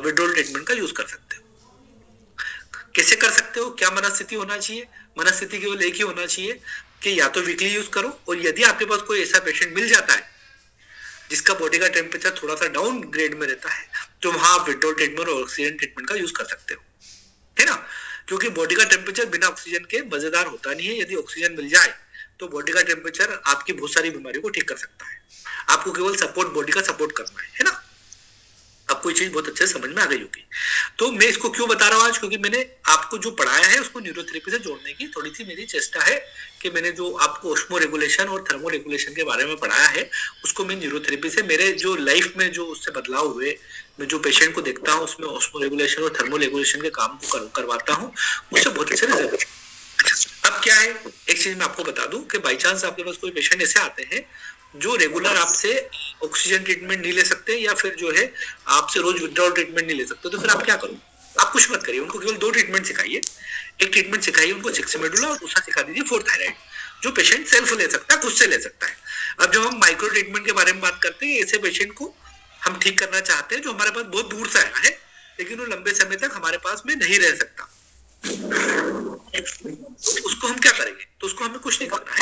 विड्रॉल ट्रीटमेंट का यूज कर सकते हो। कैसे कर सकते हो, क्या मनस्थिति होना चाहिए? मनस्थिति केवल एक ही होना चाहिए कि या तो वीकली यूज करो, और यदि आपके पास कोई ऐसा पेशेंट मिल जाता है जिसका बॉडी का टेम्परेचर थोड़ा सा डाउन ग्रेड में रहता है, तो वहां आप विड्रॉल ट्रीटमेंट और ऑक्सीजन ट्रीटमेंट का यूज कर सकते हो, है ना। क्योंकि बॉडी का टेम्परेचर बिना ऑक्सीजन के मजेदार होता नहीं है। यदि ऑक्सीजन मिल जाए तो बॉडी का टेम्परेचर आपकी बहुत सारी बीमारियों को ठीक कर सकता है। आपको केवल सपोर्ट, बॉडी का सपोर्ट करना है ना। आपको ये चीज बहुत अच्छे से समझ में आ गई होगी। तो मैं इसको क्यों बता रहा हूँ आज, क्योंकि मैंने आपको जो पढ़ाया है उसको न्यूरोथेरेपी से जोड़ने की थोड़ी सी मेरी चेष्टा है कि मैंने जो आपको ऑस्मो रेगुलेशन और थर्मो रेगुलेशन के बारे में पढ़ाया है उसको मैं न्यूरोथेरेपी से मेरे जो लाइफ में जो उससे बदलाव हुए, मैं जो पेशेंट को देखता हूँ उसमें ऑस्मो रेगुलेशन और थर्मो रेगुलेशन के काम को करवाता हूँ, उससे बहुत अच्छे रिजल्ट। अब क्या है, एक चीज मैं आपको बता दूं कि बाई चांस आपके पास कोई पेशेंट ऐसे आते हैं जो रेगुलर आपसे ऑक्सीजन ट्रीटमेंट नहीं ले सकते या फिर जो है आपसे रोज विड्रॉल ट्रीटमेंट नहीं ले सकते, तो फिर आप क्या करो, आप कुछ मत करिए, उनको केवल 2 ट्रीटमेंट सिखाइए। एक ट्रीटमेंट सिखाइए उनको सिक्सिमेडुला, और दूसरा सिखा दीजिए 4 थायराइड, जो पेशेंट सेल्फ ले सकता है, खुद से ले सकता है। अब जब हम माइक्रो ट्रीटमेंट के बारे में बात करते हैं, ऐसे पेशेंट को हम ठीक करना चाहते हैं जो हमारे पास बहुत दूर से आया है लेकिन वो लंबे समय तक हमारे पास में नहीं रह सकता, उसको हम क्या करेंगे? तो उसको हमें कुछ नहीं करना है,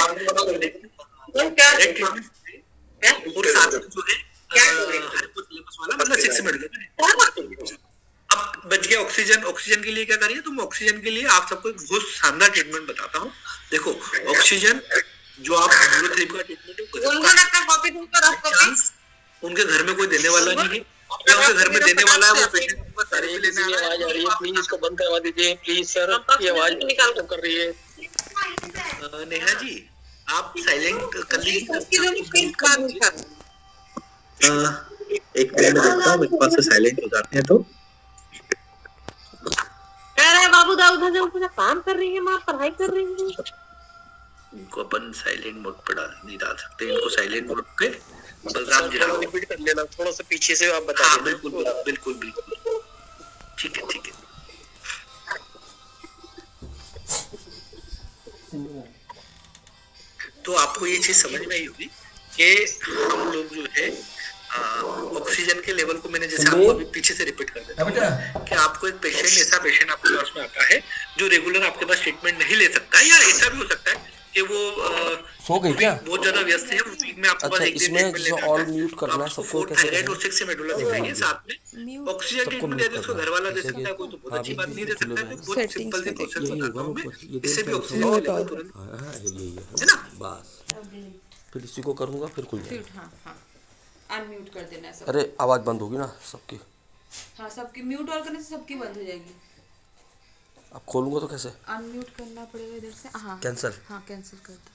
और साथ में जो है हाइपोथैलेमस वाला मतलब सिक्सिमेडुला। अब बच गया ऑक्सीजन। ऑक्सीजन के लिए क्या करिए, तो मैं ऑक्सीजन के लिए आप सबको एक बहुत शानदार ट्रीटमेंट बताता हूँ। देखो ऑक्सीजन जो आप न्यूरोथेरेपी का ट्रीटमेंट उनके घर में कोई देने वाला नहीं है, उनके घर में देने वाला है वो पेशेंट को सारे लेने आवाज आ रही है, प्लीज इसको बंद करवा दीजिए प्लीज सर, ये आवाज निकाल कर रही है। नेहा जी आप साइलेंट कर लीजिए, एक मिनट में देखता हूँ, मेरे पास से साइलेंट हो जाते हैं तो कह रहे बाबू दाऊद उधर काम कर रही है, माँ पढ़ाई कर रही है। इनको अपन साइलेंट मोड पे नहीं डाल सकते, इनको साइलेंट मोड पे बलराम जी रिपीट कर लेना, थोड़ा सा पीछे से आप बता देना। बिल्कुल बिल्कुल बिल्कुल, ठीक है ठीक है। तो आपको ये चीज समझ में आई होगी कि हम लोग जो है ऑक्सीजन के लेवल को, मैंने जैसे आपको अभी पीछे से रिपीट कर देता हूं कि आपको एक पेशेंट, ऐसा पेशेंट आपके पास में आता है जो रेगुलर आपके पास ट्रीटमेंट नहीं ले सकता, या ऐसा भी हो सकता है कि वो सो गई क्या, बहुत ज्यादा व्यस्त है, वीक में आपके पास एक दिन ट्रीटमेंट लेना है, ऑल म्यूट करना है सबको, थायराइड और सिक्सिमेडुला दिखाइए, साथ में ऑक्सीजन ट्रीटमेंट यदि उसको घर वाला दे सकता है कोई तो बहुत अच्छी बात, नहीं दे सकता है तो बहुत सिंपल सी प्रोसेस बताता हूं मैं, इससे भी ऑक्सीजन का लेवल तुरंत, है ना। बस फिर इसी को करूंगा फिर खुल जाएगा। हाँ हाँ अनम्यूट कर देना है सब। अरे आवाज बंद होगी ना सबकी, हाँ सबकी म्यूट ऑन करने से सबकी बंद हो जाएगी। अब खोलूंगा तो कैसे, अनम्यूट करना पड़ेगा इधर से। हाँ कैंसिल, हाँ कैंसिल कर दो,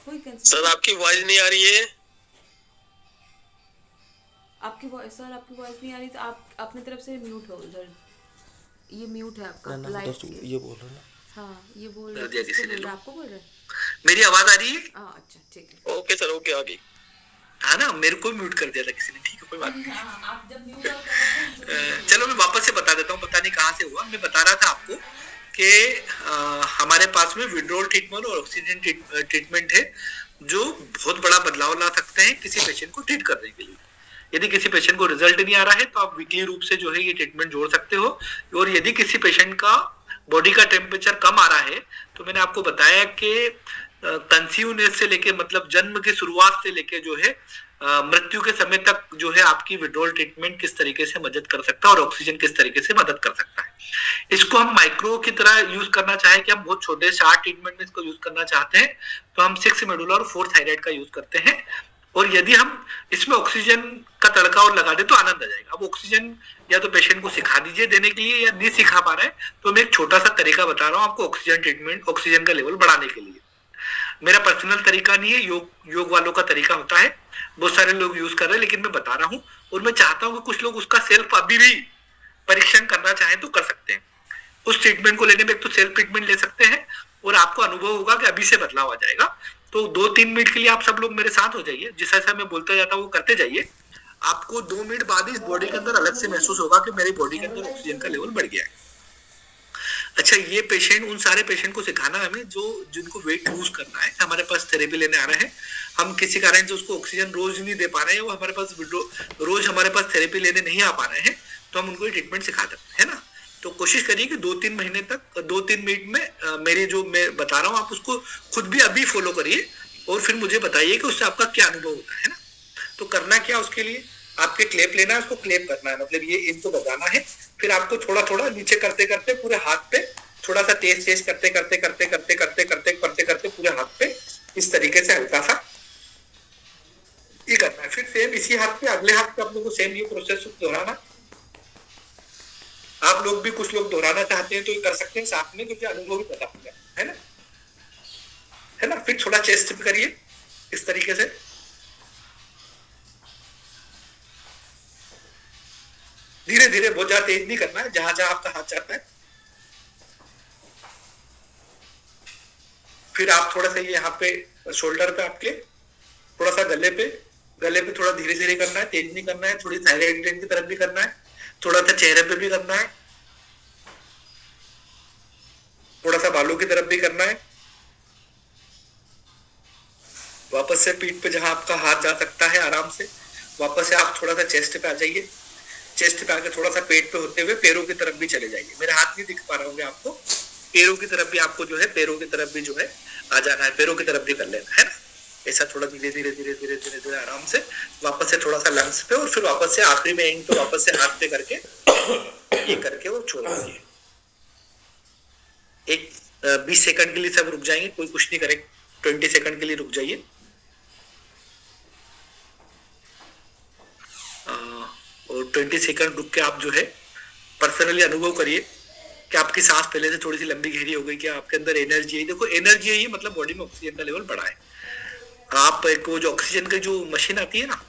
कोई कैंसिल। सर आपकी आवाज नहीं आ रही है, आपकी वॉइस सर आपकी वॉइस नहीं आ रही तो आप अपनी तरफ से म्यूट हो उधर, ये म्यूट है आपका लाइव। ये बोल रहे ना, हाँ ये बोल रहे, आपको बोल रहे। मेरी आवाज आ रही है? हाँ अच्छा ठीक है, ओके सर ओके आ गई। हाँ ना, मेरे को म्यूट कर दिया था किसी ने, ठीक है कोई बात नहीं। आप जब म्यूट चलो मैं वापस से बता देता हूँ, पता नहीं कहाँ से हुआ। मैं बता रहा था आपको कि हमारे पास में विड्रॉल ट्रीटमेंट और ऑक्सीजन ट्रीटमेंट है जो बहुत बड़ा बदलाव ला सकते हैं किसी पेशेंट को ट्रीट करने के लिए। यदि किसी पेशेंट को रिजल्ट नहीं आ रहा है तो आप वीकली रूप से जो है ये ट्रीटमेंट जोड़ सकते हो, और यदि किसी पेशेंट का बॉडी का टेम्परेचर कम आ रहा है तो मैंने आपको बताया कि कंसीवनेस से लेके, मतलब जन्म की शुरुआत से लेके जो है मृत्यु के समय तक जो है आपकी विड्रॉल ट्रीटमेंट किस तरीके से मदद कर सकता है और ऑक्सीजन किस तरीके से मदद कर सकता है। इसको हम माइक्रो की तरह यूज करना चाहे कि हम बहुत छोटे से 8 ट्रीटमेंट में इसको यूज करना चाहते हैं तो हम 6 मेडुला और 4 थायराइड का यूज करते हैं, और यदि हम इसमें ऑक्सीजन का तड़का और लगा दे तो आनंद आ जाएगा। अब ऑक्सीजन या तो पेशेंट को सिखा दीजिए देने के लिए, या नहीं सिखा पा रहे हैं तो मैं एक छोटा सा तरीका बता रहा हूँ आपको ऑक्सीजन ट्रीटमेंट, ऑक्सीजन का लेवल बढ़ाने के लिए। मेरा पर्सनल तरीका नहीं है, योग वालों का तरीका होता है, बहुत सारे लोग यूज कर रहे हैं, लेकिन मैं बता रहा हूँ और मैं चाहता हूँ कि कुछ लोग उसका सेल्फ अभी भी परीक्षण करना चाहें तो कर सकते हैं। उस ट्रीटमेंट को लेने में एक तो सेल्फ ट्रीटमेंट ले सकते हैं और आपको अनुभव होगा कि अभी से बदलाव आ जाएगा। तो 2-3 मिनट के लिए आप सब लोग मेरे साथ हो जाइए, जिस ऐसा मैं बोलता जाता हूँ वो करते जाइए। आपको 2 मिनट बाद ही बॉडी के अंदर अलग से महसूस होगा कि मेरी बॉडी के अंदर ऑक्सीजन का लेवल बढ़ गया है। अच्छा, ये पेशेंट, उन सारे पेशेंट को सिखाना है हमें जो जिनको वेट लूज करना है, हमारे पास थेरेपी लेने आ रहे हैं, हम किसी कारण से उसको ऑक्सीजन रोज नहीं दे पा रहे हैं, वो हमारे पास रोज हमारे पास थेरेपी लेने नहीं आ पा रहे हैं, तो हम उनको ट्रीटमेंट सिखा सकते हैं ना। तो कोशिश करिए कि 2-3 महीने तक 2-3 मिनट में मेरे जो मैं बता रहा हूँ आप उसको खुद भी अभी फॉलो करिए और फिर मुझे बताइए कि उससे आपका क्या अनुभव होता है ना। तो करना क्या, उसके लिए आपके क्लेप लेना है, उसको क्लेप करना है, मतलब ये इनको बताना है, फिर आपको थोड़ा थोड़ा नीचे करते करते पूरे हाथ पे थोड़ा सा तेज तेज करते करते करते करते करते करते करते करते पूरे हाथ पे इस तरीके से हल्का सा ये करना है। फिर सेम इसी हाथ पे अगले हाथ पे आप लोगों को सेम ये प्रोसेस दोहराना। आप लोग भी, कुछ लोग दोहराना चाहते हैं तो ये कर सकते हैं साथ में, क्योंकि अनुभव भी पता होगा, है ना, है ना। फिर थोड़ा चेस्ट पे करिए इस तरीके से, धीरे धीरे, बहुत ज्यादा तेज नहीं करना है, जहां जहां आपका हाथ जाता है। फिर आप थोड़ा सा यहाँ पे शोल्डर पे आपके, थोड़ा सा गले पे थोड़ा धीरे धीरे करना है, तेज नहीं करना है। थोड़ी थायराइड ग्लैंड की तरफ भी करना है, थोड़ा सा चेहरे पे भी करना है, थोड़ा सा बालों की तरफ भी करना है। वापस से पीठ पे जहां आपका हाथ जा सकता है आराम से, वापस से आप थोड़ा सा चेस्ट पे आ जाइए, चेस्ट पे आके थोड़ा सा पेट पे होते हुए पैरों की तरफ भी चले जाइए। मेरे हाथ नहीं दिख पा रहा होंगे आपको, पैरों की तरफ भी आपको जो है, पैरों की तरफ भी जो है आ जाना है, पैरों की तरफ भी कर लेना है ना। ऐसा थोड़ा धीरे धीरे धीरे धीरे धीरे धीरे आराम से, वापस से थोड़ा सा लंग्स पे, और फिर वापस से आखिरी में एंड पे वापस से हाथ पे करके ये करके वो छोड़ दीजिए। एक 20 सेकंड के लिए सब रुक जाएंगे, कोई कुछ नहीं करे, 20 सेकंड के लिए रुक जाइए। और 20 सेकंड रुक के आप जो है पर्सनली अनुभव करिए कि आपकी सांस पहले से थोड़ी सी लंबी गहरी हो गई, कि आपके अंदर एनर्जी है। देखो, एनर्जी है ये मतलब बॉडी में ऑक्सीजन का लेवल बढ़ा है। आप एक वो जो ऑक्सीजन की जो मशीन आती है ना,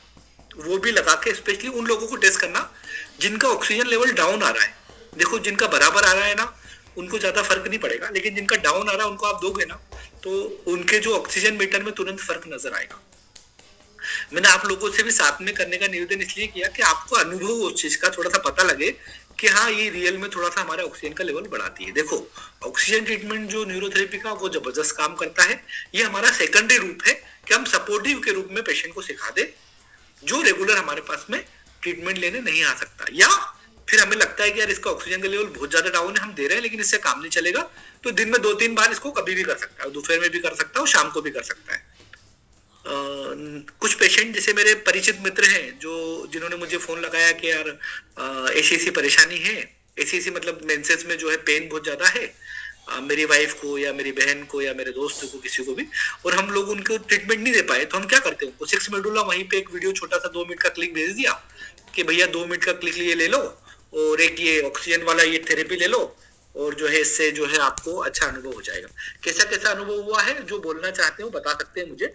वो भी लगा के स्पेशली उन लोगों को टेस्ट करना जिनका ऑक्सीजन लेवल डाउन आ रहा है। देखो, जिनका बराबर आ रहा है ना, उनको ज्यादा फर्क नहीं पड़ेगा, लेकिन जिनका डाउन आ रहा है उनको आप दोगे ना, तो उनके जो ऑक्सीजन मीटर में तुरंत फर्क नजर आएगा। मैंने आप लोगों से भी साथ में करने का निवेदन इसलिए किया कि आपको अनुभव उस चीज का थोड़ा सा पता लगे कि हाँ, ये रियल में थोड़ा सा हमारा ऑक्सीजन का लेवल बढ़ाती है। देखो, ऑक्सीजन ट्रीटमेंट जो न्यूरोथेरेपी का, वो जबरदस्त काम करता है। ये हमारा सेकेंडरी रूप है कि हम सपोर्टिव के रूप में पेशेंट को सिखा दे, जो रेगुलर हमारे पास में ट्रीटमेंट लेने नहीं आ सकता, या फिर हमें लगता है कि यार इसका ऑक्सीजन का लेवल बहुत ज्यादा डाउन है, हम दे रहे हैं लेकिन इससे काम नहीं चलेगा, तो दिन में 2-3 बार इसको कभी भी कर सकता है, दोपहर में भी कर सकता है और शाम को भी कर सकता है। कुछ पेशेंट जैसे मेरे परिचित मित्र हैं जो जिन्होंने मुझे फोन लगाया कि यार ऐसी परेशानी है, ऐसी मतलब मेंसेस में जो है पेन बहुत ज्यादा है, मेरी वाइफ को या मेरी बहन को या मेरे दोस्त को, किसी को भी, और हम लोग उनको ट्रीटमेंट नहीं दे पाए, तो हम क्या करते हैं, उनको 6 मेडुला वहीं पे एक वीडियो छोटा सा 2 मिनट का क्लिक भेज दिया कि भैया 2 मिनट का क्लिक ये ले लो और एक ये ऑक्सीजन वाला ये थेरेपी ले लो, और जो है इससे जो है आपको अच्छा अनुभव हो जाएगा। कैसा कैसा अनुभव हुआ है, जो बोलना चाहते हो बता सकते हैं मुझे।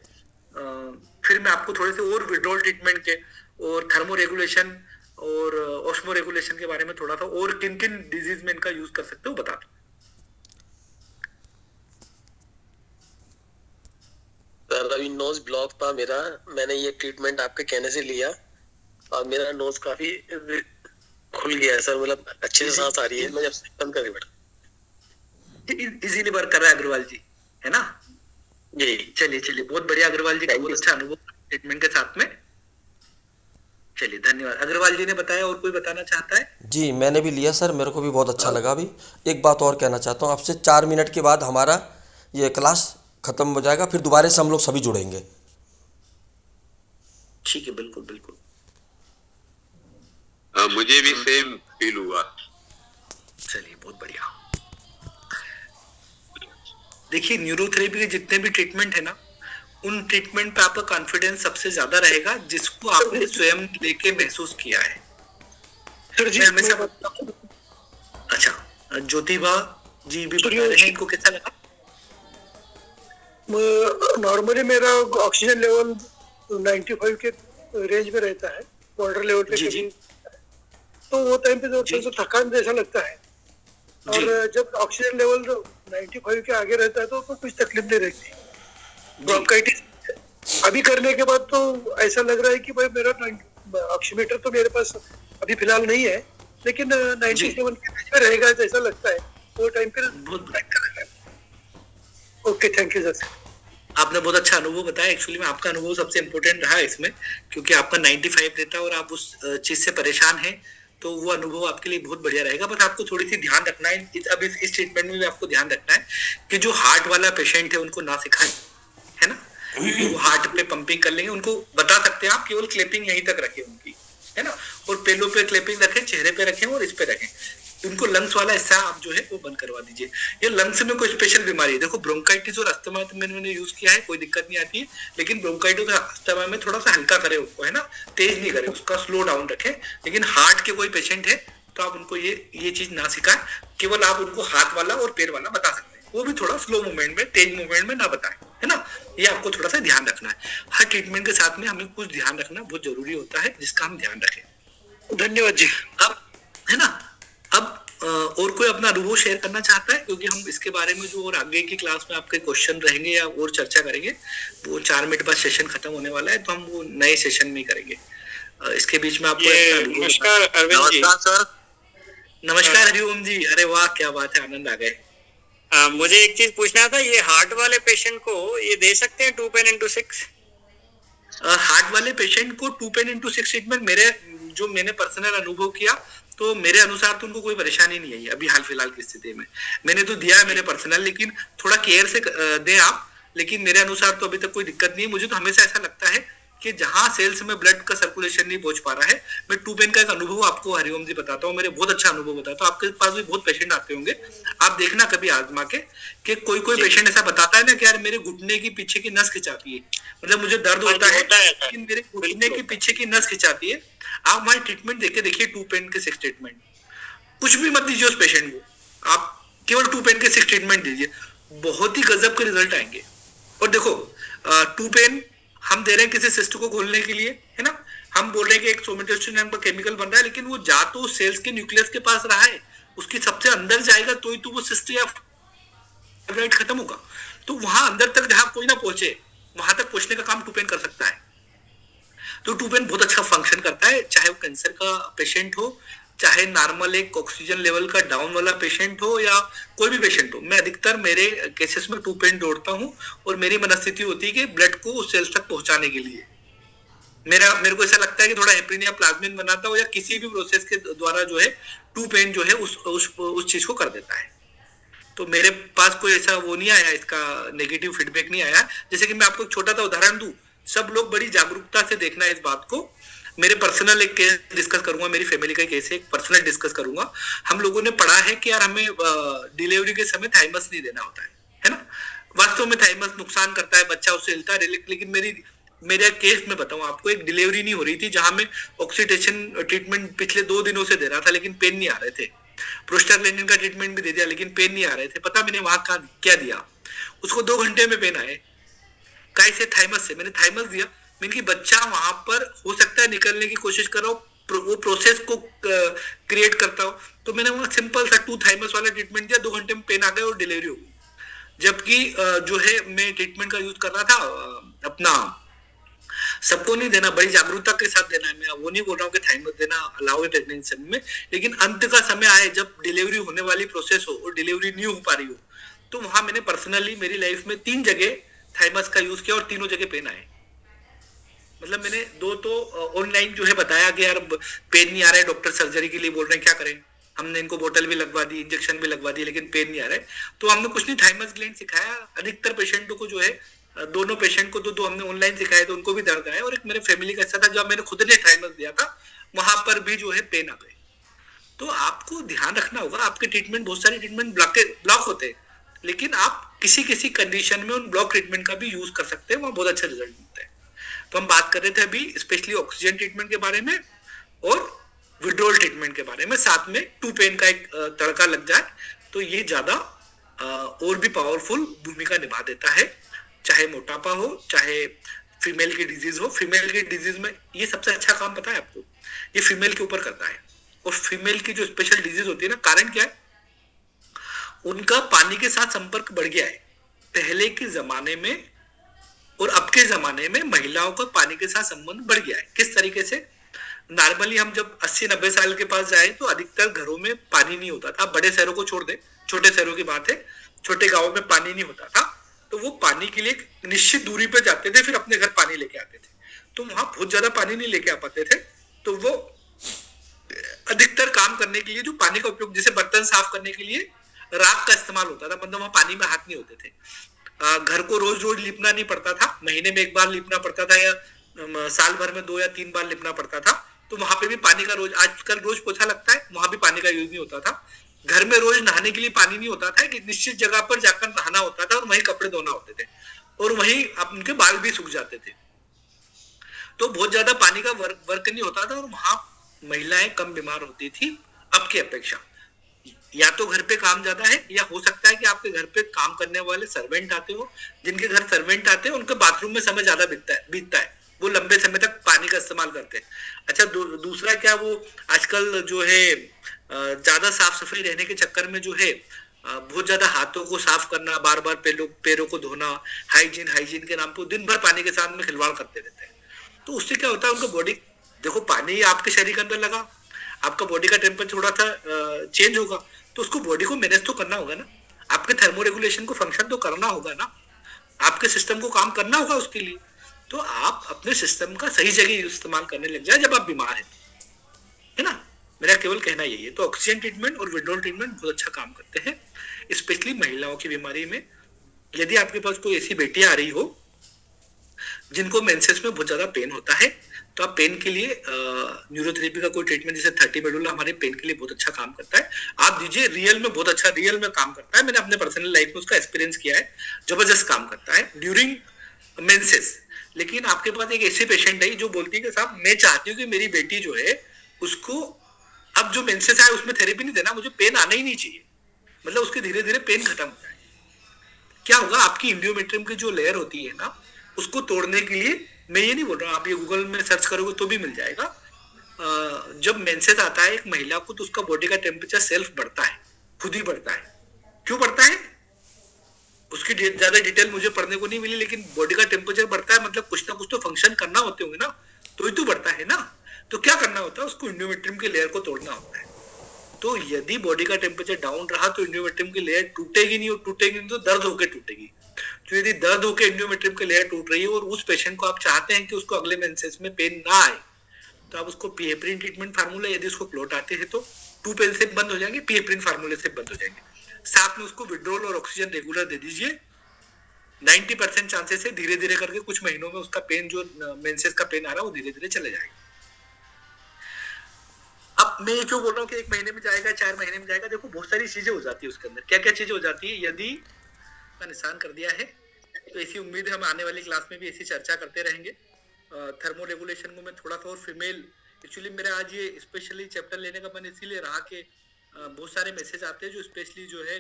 फिर मैं आपको थोड़े से और विड्रॉल ट्रीटमेंट के और थर्मो रेगुलेशन और ऑस्मो रेगुलेशन के बारे में थोड़ा सा, और किन किन डिजीज में इनका यूज कर सकते हो बता दो। सर, अभी नोज ब्लॉक था मेरा, मैंने ये ट्रीटमेंट आपके कहने से लिया और मेरा नोज काफी खुल गया है सर, मतलब अच्छे से सांस आ रही है, मैं जब से बंद करके बैठा। इजीली वर्क कर रहा है अग्रवाल जी, है ना जी। चलिए बहुत बढ़िया अग्रवाल जी का बहुत अच्छा अनुभव ट्रीटमेंट के साथ में। चलिए धन्यवाद। अग्रवाल जी ने बताया, और कोई बताना चाहता है? जी, मैंने भी लिया सर, मेरे को भी बहुत अच्छा लगा। अभी एक बात और कहना चाहता हूँ आपसे, 4 मिनट के बाद हमारा ये क्लास खत्म हो जाएगा, फिर दोबारा से हम लोग सभी जुड़ेंगे। ठीक है, बिल्कुल बिल्कुल। मुझे भी सेम फील हुआ। चलिए बहुत बढ़िया। देखिए, न्यूरोथेरेपी के जितने भी ट्रीटमेंट है ना, उन ट्रीटमेंट पे आपका कॉन्फिडेंस सबसे ज्यादा रहेगा जिसको आपने स्वयं लेके महसूस किया है। सर जी, हमेशा अच्छा, ज्योतिबा जी भी बता रहे हैं, इनको कैसा लगा? नॉर्मली मेरा ऑक्सीजन लेवल 95 के रेंज में रहता है, बॉर्डर लेवल पे, तो वो टाइम पे जो थकान जैसा लगता है, और जब ऑक्सीजन लेवल 95 के आगे रहता है तो कुछ तकलीफ नहीं रहती। ब्रोंकाइटिस अभी करने के बाद तो ऐसा लग रहा है कि भाई मेरा ऑक्सीमीटर तो मेरे पास अभी फिलहाल नहीं है, लेकिन 97 के रेंज में रहेगा जैसा लगता है, वो टाइम पे ओके। Thank you sir. आपने बहुत अच्छा अनुभव बताया। एक्चुअली में आपका अनुभव सबसे इम्पोर्टेंट रहा इसमें, क्योंकि आपका 95 रहता है और आप उस चीज से परेशान हैं, तो वो अनुभव आपके लिए बहुत बढ़िया रहेगा। बस आपको थोड़ी सी ध्यान रखना है अब इस ट्रीटमेंट में भी आपको ध्यान रखना है कि जो हार्ट वाला पेशेंट है उनको ना सिखाएं, है ना, क्योंकि वो हार्ट पे पंपिंग कर लेंगे। उनको बता सकते हैं आप केवल क्लिपिंग यहीं तक रखें उनकी, है ना, और पेलों पे क्लिपिंग रखें, चेहरे पे रखें और इस पे रखें। उनको लंग्स वाला हिस्सा आप जो है वो बंद करवा दीजिए। ये लंग्स में कोई स्पेशल बीमारी है, देखो ब्रोंकाइटिस और अस्थमा तो मैंने यूज किया है, कोई दिक्कत नहीं आती है, लेकिन ब्रोंकाइटिस और अस्थमा में थोड़ा सा हल्का करे उसको, है ना, तेज नहीं करे उसका, स्लो डाउन रखें। लेकिन हार्ट के कोई पेशेंट है तो आप उनको ये चीज ना सिखाएं, केवल आप उनको हाथ वाला और पैर वाला बता सकते हैं, वो भी थोड़ा स्लो मूवमेंट में, तेज मूवमेंट में ना बताएं, है ना। ये आपको थोड़ा सा ध्यान रखना है। हर ट्रीटमेंट के साथ में हमें कुछ ध्यान रखना बहुत जरूरी होता है, जिसका हम ध्यान रखें। धन्यवाद जी। अब है ना, अब और कोई अपना अनुभव शेयर करना चाहता है, क्योंकि हम इसके बारे में जो और आगे की क्लास में आपके क्वेश्चन रहेंगे या और चर्चा करेंगे, वो 4 मिनट बाद सेशन खत्म होने वाला है, तो हम वो नए सेशन में करेंगे। इसके बीच में आपको नमस्कार अरविंद जी। सर। नमस्कार हरिओम जी। अरे वाह, क्या बात है, आनंद आ गए। मुझे एक चीज पूछना था, ये हार्ट वाले पेशेंट को ये दे सकते हैं 2 पेन इंटू 6? हार्ट वाले पेशेंट को 2 पेन इंटू 6 ट्रीटमेंट मैंने पर्सनल अनुभव किया, तो मेरे अनुसार तो उनको कोई परेशानी नहीं है अभी हाल फिलहाल की स्थिति में। मैंने तो दिया है मेरे पर्सनल, लेकिन थोड़ा केयर से दें आप। लेकिन मेरे अनुसार तो अभी तक कोई दिक्कत नहीं है। मुझे तो हमेशा ऐसा लगता है कि जहां सेल्स में ब्लड का सर्कुलेशन नहीं पहुंच पा रहा है, मैं 2 पेन का एक अनुभव आपको हरिओम जी बताता हूँ, मेरे बहुत अच्छा अनुभव बताता हूँ। आपके पास भी बहुत पेशेंट आते होंगे, आप देखना कभी आजमा के कि कोई पेशेंट ऐसा बताता है ना कि यार मेरे घुटने की पीछे की नस खिंचाती है, मतलब मुझे दर्द होता है लेकिन मेरे घुटने की पीछे की नस खिंचाती है। आप हमारी ट्रीटमेंट देख के देखिए, 2 पेन के 6 ट्रीटमेंट, कुछ भी मत दीजिए उस पेशेंट को, आप केवल 2 पेन के 6 ट्रीटमेंट दीजिए, बहुत ही गजब के रिजल्ट आएंगे। और देखो 2 पेन हम दे रहे हैं किसी सिस्ट को खोलने के लिए, है ना, हम बोल रहे हैं कि एक सोमेटोस्टिन नाम का केमिकल बन रहा है, लेकिन वो जा तो सेल्स के न्यूक्लियस के पास रहा है, उसकी सबसे अंदर जाएगा तो ही तो वो सिस्ट या फाइब्राइड खत्म होगा। तो वहां अंदर तक जहां कोई ना पहुंचे, वहां तक पहुंचने का काम 2 पेन कर सकता है। तो 2 पेन बहुत अच्छा फंक्शन करता है, चाहे वो कैंसर का पेशेंट हो, चाहे नॉर्मल एक ऑक्सीजन लेवल का डाउन वाला पेशेंट हो, या कोई भी पेशेंट हो। मैं अधिकतर मेरे केसेस में 2 पेन जोड़ता हूं, और मेरी मनस्थिति होती है कि ब्लड को उस सेल्स तक पहुंचाने के लिए मेरे को ऐसा लगता है कि थोड़ा हेपरिन या प्लाज्मिन बनाता हो, या किसी भी प्रोसेस के द्वारा जो है 2 पेन जो है उस चीज को कर देता है। तो मेरे पास कोई ऐसा वो नहीं आया, इसका नेगेटिव फीडबैक नहीं आया। जैसे कि मैं आपको एक छोटा सा उदाहरण दूं, सब लोग बड़ी जागरूकता से देखना है इस बात को। मेरे पर्सनल एक केस डिस्कस करूंगा, मेरी फैमिली का केस है, एक पर्सनल डिस्कस करूंगा। हम लोगों ने पढ़ा है कि यार हमें डिलीवरी के समय थाइमस नहीं देना होता है ना। वास्तव में थाइमस नुकसान करता है, बच्चा उससे हिलता है, लेकिन मेरा केस में बताऊं आपको, एक डिलीवरी नहीं हो रही थी जहां मैं ऑक्सीडेशन ट्रीटमेंट पिछले 2 दिनों से दे रहा था, लेकिन पेन नहीं आ रहे थे। प्रोस्टाग्लैंडिन का ट्रीटमेंट भी दे दिया, लेकिन पेन नहीं आ रहे थे। पता मैंने वहां क्या दिया, उसको 2 घंटे में पेन आए। कैसे? थाइमस से। मैंने थाइमस दिया, मैंने बच्चा वहां पर हो सकता है निकलने की कोशिश कर रहा हो, वो प्रोसेस को क्रिएट करता हो, तो मैंने वहां सिंपल सा 2 थाइमस वाला ट्रीटमेंट दिया, 2 घंटे में पेन आ गया और डिलीवरी हो गई। जबकि जो है मैं ट्रीटमेंट का यूज कर रहा था अपना, सबको नहीं देना, बड़ी जागरूकता के साथ देना है। मैं वो नहीं बोल रहा हूँ कि थाइमस देना अलाउ है प्रेगनेंसी में, लेकिन अंत का समय आए जब डिलीवरी होने वाली प्रोसेस हो और डिलीवरी नहीं हो पा रही हो, तो वहां मैंने पर्सनली मेरी लाइफ में 3 जगह थाइमस का यूज किया और तीनों जगह पेन आए। मतलब मैंने 2 तो ऑनलाइन जो है बताया कि यार पेन नहीं आ रहा है, डॉक्टर सर्जरी के लिए बोल रहे हैं, क्या करें। हमने इनको बोतल भी लगवा दी, इंजेक्शन भी लगवा दी, लेकिन पेन नहीं आ रहा है। तो हमने कुछ नहीं, थाइमस ग्लैंड सिखाया। अधिकतर पेशेंटों को जो है, दोनों पेशेंट को तो हमने ऑनलाइन सिखाया, तो उनको भी दर्द आया। और एक मेरे फैमिली का ऐसा था जब मैंने खुद ने थाइमस दिया था, वहां पर भी जो है पेन आ गए। तो आपको ध्यान रखना होगा, आपके ट्रीटमेंट, बहुत सारे ट्रीटमेंट ब्लॉक होते हैं, लेकिन आप किसी कंडीशन में उन ब्लॉक ट्रीटमेंट का भी यूज कर सकते हैं, वहां बहुत अच्छा रिजल्ट मिलता है। तो हम बात कर रहे थे अभी स्पेशली ऑक्सीजन ट्रीटमेंट के बारे में और विड्रॉल ट्रीटमेंट के बारे में, साथ में 2 पेन का एक तड़का लग जाए तो ये ज्यादा और भी पावरफुल भूमिका निभा देता है। चाहे मोटापा हो, चाहे फीमेल की डिजीज हो। फीमेल की डिजीज में ये सबसे अच्छा काम पता है आपको, ये फीमेल के ऊपर करता है। और फीमेल की जो स्पेशल डिजीज होती है ना, कारण क्या है, उनका पानी के साथ संपर्क बढ़ गया है। पहले के जमाने में और अब के जमाने में महिलाओं का पानी के साथ संबंध बढ़ गया है। किस तरीके से? नॉर्मली हम जब 80-90 साल के पास जाए तो अधिकतर घरों में पानी नहीं होता था। आप बड़े शहरों को छोड़ दे, छोटे शहरों की बात है, छोटे गांवों में पानी नहीं होता था, तो वो पानी के लिए एक निश्चित दूरी पे जाते थे, फिर अपने घर पानी लेके आते थे। तो वहां बहुत ज्यादा पानी नहीं लेके आ पाते थे, तो वो अधिकतर काम करने के लिए जो पानी का उपयोग, जैसे बर्तन साफ करने के लिए राख का इस्तेमाल होता था, मतलब वहां पानी में हाथ नहीं होते थे। घर को रोज रोज लिपना नहीं पड़ता था, महीने में एक बार लिपना पड़ता था, या साल भर में 2 या 3 बार लिपना पड़ता था। तो वहां पे भी पानी का रोज, आजकल रोज पोछा लगता है, वहां भी पानी का यूज नहीं होता था। घर में रोज नहाने के लिए पानी नहीं होता था, कि निश्चित जगह पर जाकर नहाना होता था और वहीं कपड़े धोना होते थे, और वहीं आप उनके बाल भी सूख जाते थे। तो बहुत ज्यादा पानी का वर्क नहीं होता था, और वहां महिलाएं कम बीमार होती थी अब की अपेक्षा। या तो घर पे काम ज्यादा है, या हो सकता है कि आपके घर पे काम करने वाले सर्वेंट आते हो, जिनके घर सर्वेंट आते हैं उनके बाथरूम में समय ज्यादा बीतता है, वो लंबे समय तक पानी का इस्तेमाल करते हैं। अच्छा, दूसरा क्या, वो आजकल जो है ज्यादा साफ सफाई रहने के चक्कर में जो है बहुत ज्यादा हाथों को साफ करना, बार बार पैरों को धोना, हाइजीन के नाम पर दिन भर पानी के साथ में खिलवाड़ करते रहते हैं। तो उससे क्या होता है, उनका बॉडी, देखो पानी आपके शरीर के अंदर लगा, आपका बॉडी का टेम्परेचर थोड़ा सा चेंज होगा, तो उसको बॉडी को मैनेज तो करना होगा ना, आपके थर्मो रेगुलेशन को फंक्शन तो करना होगा ना, आपके सिस्टम को काम करना होगा उसके लिए। तो आप अपने सिस्टम का सही जगह इस्तेमाल करने लग जाए जब आप बीमार है ना। मेरा केवल कहना यही है। तो ऑक्सीजन ट्रीटमेंट और विड्रॉल ट्रीटमेंट बहुत अच्छा काम करते हैं, स्पेशली महिलाओं की बीमारी में। यदि आपके पास कोई ऐसी बेटी आ रही हो जिनको मेंसेस में बहुत ज्यादा पेन होता है, तो आप पेन के लिए न्यूरोथेरेपी का कोई ट्रीटमेंट, जैसे 30 मेडुला हमारे पेन के लिए बहुत अच्छा काम करता है, आप दीजिए। रियल में बहुत अच्छा, रियल में काम करता है, मैंने अपने पर्सनल लाइफ में उसका एक्सपीरियंस किया है, जबरदस्त काम करता है ड्यूरिंग मेंसेस। लेकिन आपके पास एक ऐसी पेशेंट है जो बोलती है कि साहब मैं चाहती हूँ कि मेरी बेटी जो है उसको अब जो मेंसेस आए उसमें थेरेपी नहीं देना, मुझे पेन आना ही नहीं चाहिए, मतलब उसके धीरे धीरे पेन खत्म हो जाए। क्या होगा, आपकी इंडियोमेट्रियम की जो लेयर होती है ना, उसको तोड़ने के लिए, मैं ये नहीं बोल रहा हूँ, आप ये गूगल में सर्च करोगे तो भी मिल जाएगा। जब मेंसेस आता है एक महिला को, तो उसका बॉडी का टेम्परेचर सेल्फ बढ़ता है, खुद ही बढ़ता है। क्यों बढ़ता है, उसकी ज्यादा डिटेल मुझे पढ़ने को नहीं मिली, लेकिन बॉडी का टेम्परेचर बढ़ता है मतलब कुछ ना कुछ तो फंक्शन करना होते होंगे ना, तो ही तो बढ़ता है ना। तो क्या करना होता है, उसको इंडियोमेट्रियम की लेयर को तोड़ना होता है। तो यदि बॉडी का टेम्परेचर डाउन रहा तो इंडियोमेट्रियम की लेयर टूटेगी नहीं, और टूटेगी नहीं तो दर्द होकर टूटेगी। तो यदि दर्द होकर इंडियोमेट्रियम की लेयर टूट रही है और उस पेशेंट को आप चाहते हैं कि उसको अगले मेंसेस में पेन ना आए, तो आप उसको पिहेप्रिन ट्रीटमेंट फार्मूला, यदि उसको क्लोट आते हैं तो 2 पेन से बंद हो जाएंगे, पिहेप्रिन फार्मूले से बंद हो जाएंगे। साथ में उसको विड्रोल और ऑक्सीजन रेगुलर दे दीजिए। 90% चांसेस है धीरे धीरे करके कुछ महीनों में उसका पेन, जो मेंसेस का पेन आ रहा है, वो धीरे धीरे चले जाएगा। अब मैं क्यों बोल रहा हूँ कि 1 महीने में जाएगा, 4 महीने में जाएगा, देखो बहुत सारी चीजें हो जाती है उसके अंदर। क्या क्या चीजें हो जाती है, यदि का निशान कर दिया है तो ऐसी उम्मीद है हम आने वाली क्लास में भी ऐसी चर्चा करते रहेंगे। थर्मो रेगुलेशन को मैं थोड़ा सा और फीमेल, एक्चुअली मेरा आज ये स्पेशली चैप्टर लेने का मन इसीलिए रहा कि बहुत सारे मैसेज आते हैं जो स्पेशली जो है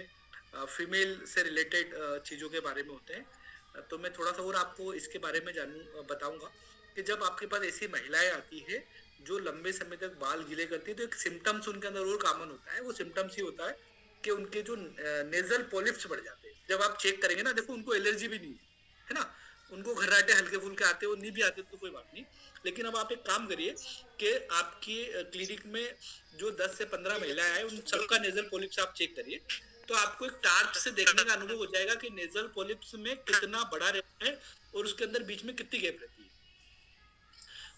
फीमेल से रिलेटेड चीजों के बारे में होते हैं। तो मैं थोड़ा सा और आपको इसके बारे में बताऊंगा कि जब आपके पास ऐसी महिलाएं आती है जो लंबे समय तक बाल गीले करती है, तो एक सिम्टम्स उनके अंदर और कॉमन होता है। वो सिम्टम्स ही होता है कि उनके जो नेजल पॉलिप्स बढ़ जाते हैं। जब आप चेक करेंगे ना, देखो उनको एलर्जी भी नहीं है ना, उनको घर्राटे हल्के फुल्के आते हो, नहीं भी आते तो कोई बात नहीं। लेकिन अब आप एक काम करिए कि आपकी क्लिनिक में जो 10 से 15 महिलाएं आए, उन सबका नेजल पॉलिप्स आप चेक करिए, तो आपको एक टार्च से देखने का अनुभव हो जाएगा कि नेजल पॉलिप्स में कितना बड़ा रहता है और उसके अंदर बीच में कितनी गैप रहती है।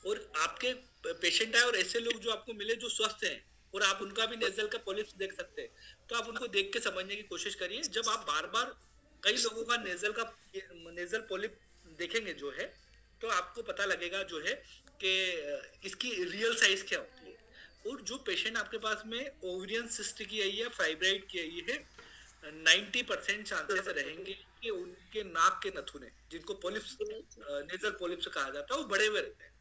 और आपके पेशेंट आए और ऐसे लोग जो आपको मिले जो स्वस्थ हैं और आप उनका भी नेजल का पॉलिप्स देख सकते हैं, तो आप उनको देख के समझने की कोशिश करिए। जब आप बार बार कई लोगों का नेजल पॉलिप देखेंगे जो है, तो आपको पता लगेगा जो है कि इसकी रियल साइज क्या होती है। और जो पेशेंट आपके पास में ओवेरियन सिस्ट की आई है, फाइब्राइड की आई है, 90% चांसेस रहेंगे कि उनके नाक के नथुने, जिनको पॉलिप्स, नेजल पॉलिप्स कहा जाता है, वो बड़े हुए रहते हैं।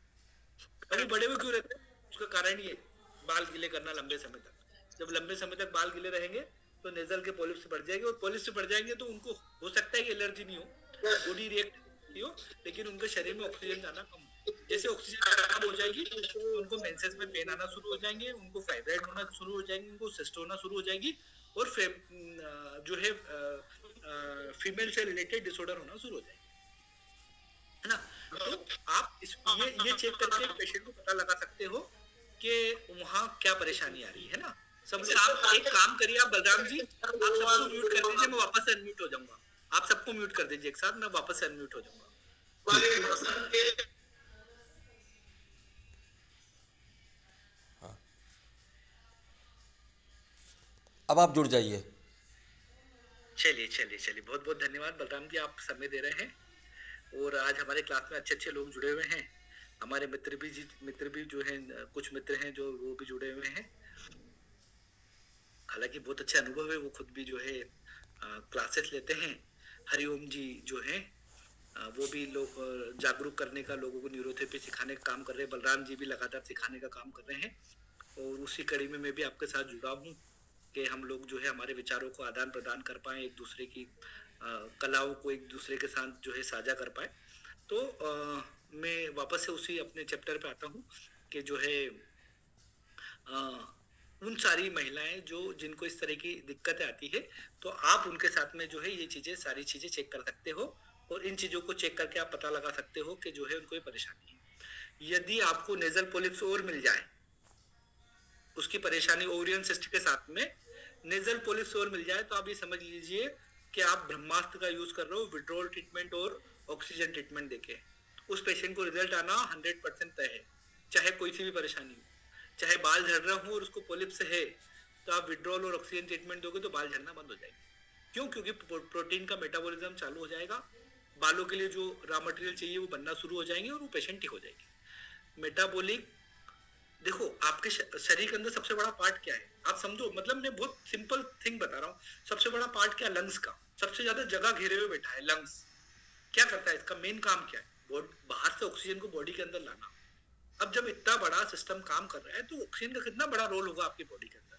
अभी बड़े हुए क्यों रहते हैं, उसका कारण ये बाल गीले करना लंबे समय तक। जब लंबे समय तक बाल गीले रहेंगे तो नेजल के पॉलिप्स बढ़ जाएंगे, और पॉलिप्स बढ़ जाएंगे तो उनको हो सकता है कि एलर्जी नहीं हो, बॉडी रिएक्ट नहीं हो, लेकिन उनके शरीर में ऑक्सीजन जाना कम हो। जैसे ऑक्सीजन कम हो जाएगी तो उनको मेंसेस में पेन आना शुरू हो जाएंगे, उनको फाइब्राइड होना शुरू हो जाएंगे, उनको सिस्ट होना शुरू हो जाएगी, और जो है फीमेल से रिलेटेड डिसऑर्डर होना शुरू हो जाएंगे, है ना। तो आप ये चेक करके पेशेंट को पता लगा सकते हो कि वहाँ क्या परेशानी आ रही है ना। सब आप एक काम करिए, आप बलराम जी आप सबको म्यूट कर दीजिए, मैं वापस से अनम्यूट हो जाऊंगा। आप सबको म्यूट कर दीजिए एक साथ, मैं वापस से अनम्यूट हो जाऊंगा। अब आप जुड़ जाइए। चलिए चलिए चलिए, बहुत बहुत धन्यवाद बलराम जी, आप समय दे रहे हैं। और आज हमारे क्लास में अच्छे अच्छे लोग जुड़े हुए हैं। हमारे मित्र भी जो हैं, कुछ मित्र हैं जो वो भी जुड़े हुए हैं। हालांकि बहुत अच्छे अनुभव है, वो खुद भी जो है क्लासेस लेते हैं। हरिओम जी जो हैं वो भी लोग जागरूक करने का, लोगों को न्यूरोथेरेपी सिखाने का काम कर रहे हैं। बलराम जी भी लगातार सिखाने का काम कर रहे हैं। और उसी कड़ी में मैं भी आपके साथ जुड़ा हूँ कि हम लोग जो है हमारे विचारों को आदान प्रदान कर पाए, एक दूसरे की कलाओं को एक दूसरे के साथ जो है साझा कर पाए। तो मैं वापस से उसी अपने चैप्टर पे आता हूँ कि जो है उन सारी महिलाएं जो जिनको इस तरह की दिक्कतें आती है, तो आप उनके साथ में जो है ये चीजें, सारी चीजें चेक कर सकते हो। और इन चीजों को चेक करके आप पता लगा सकते हो कि जो है उनको ये परेशानी है। यदि आपको नेजल पोलिप्स और मिल जाए, उसकी परेशानी ओवरियन सिस्ट के साथ में नेजल पोलिप्स और मिल जाए, तो आप ये समझ लीजिए कि आप ब्रह्मास्त्र का यूज कर रहे हो, विड्रॉल ट्रीटमेंट और ऑक्सीजन ट्रीटमेंट देके। उस पेशेंट को रिजल्ट आना 100% तय है, चाहे कोई सी भी परेशानी हो। चाहे बाल झड़ रहा हो और उसको पोलिप्स है, तो आप विड्रॉल और ऑक्सीजन ट्रीटमेंट दोगे तो बाल झड़ना बंद हो जाएगा। क्यों? क्योंकि प्रोटीन का मेटाबॉलिज्म चालू हो जाएगा, बालों के लिए जो रॉ मटेरियल चाहिए वो बनना शुरू हो जाएंगे और वो पेशेंट ठीक हो जाएगी। मेटाबॉलिक, देखो आपके शरीर के अंदर सबसे बड़ा पार्ट क्या है आप समझो, मतलब मैं बहुत सिंपल थिंग बता रहा हूँ। सबसे बड़ा पार्ट क्या? लंग्स का। सबसे ज्यादा जगह घेरे हुए बैठा है लंग्स। क्या करता है? इसका मेन काम क्या है? बाहर से ऑक्सीजन को बॉडी के अंदर लाना। अब जब इतना बड़ा सिस्टम काम कर रहा है तो ऑक्सीजन का कितना बड़ा रोल होगा आपकी बॉडी के अंदर?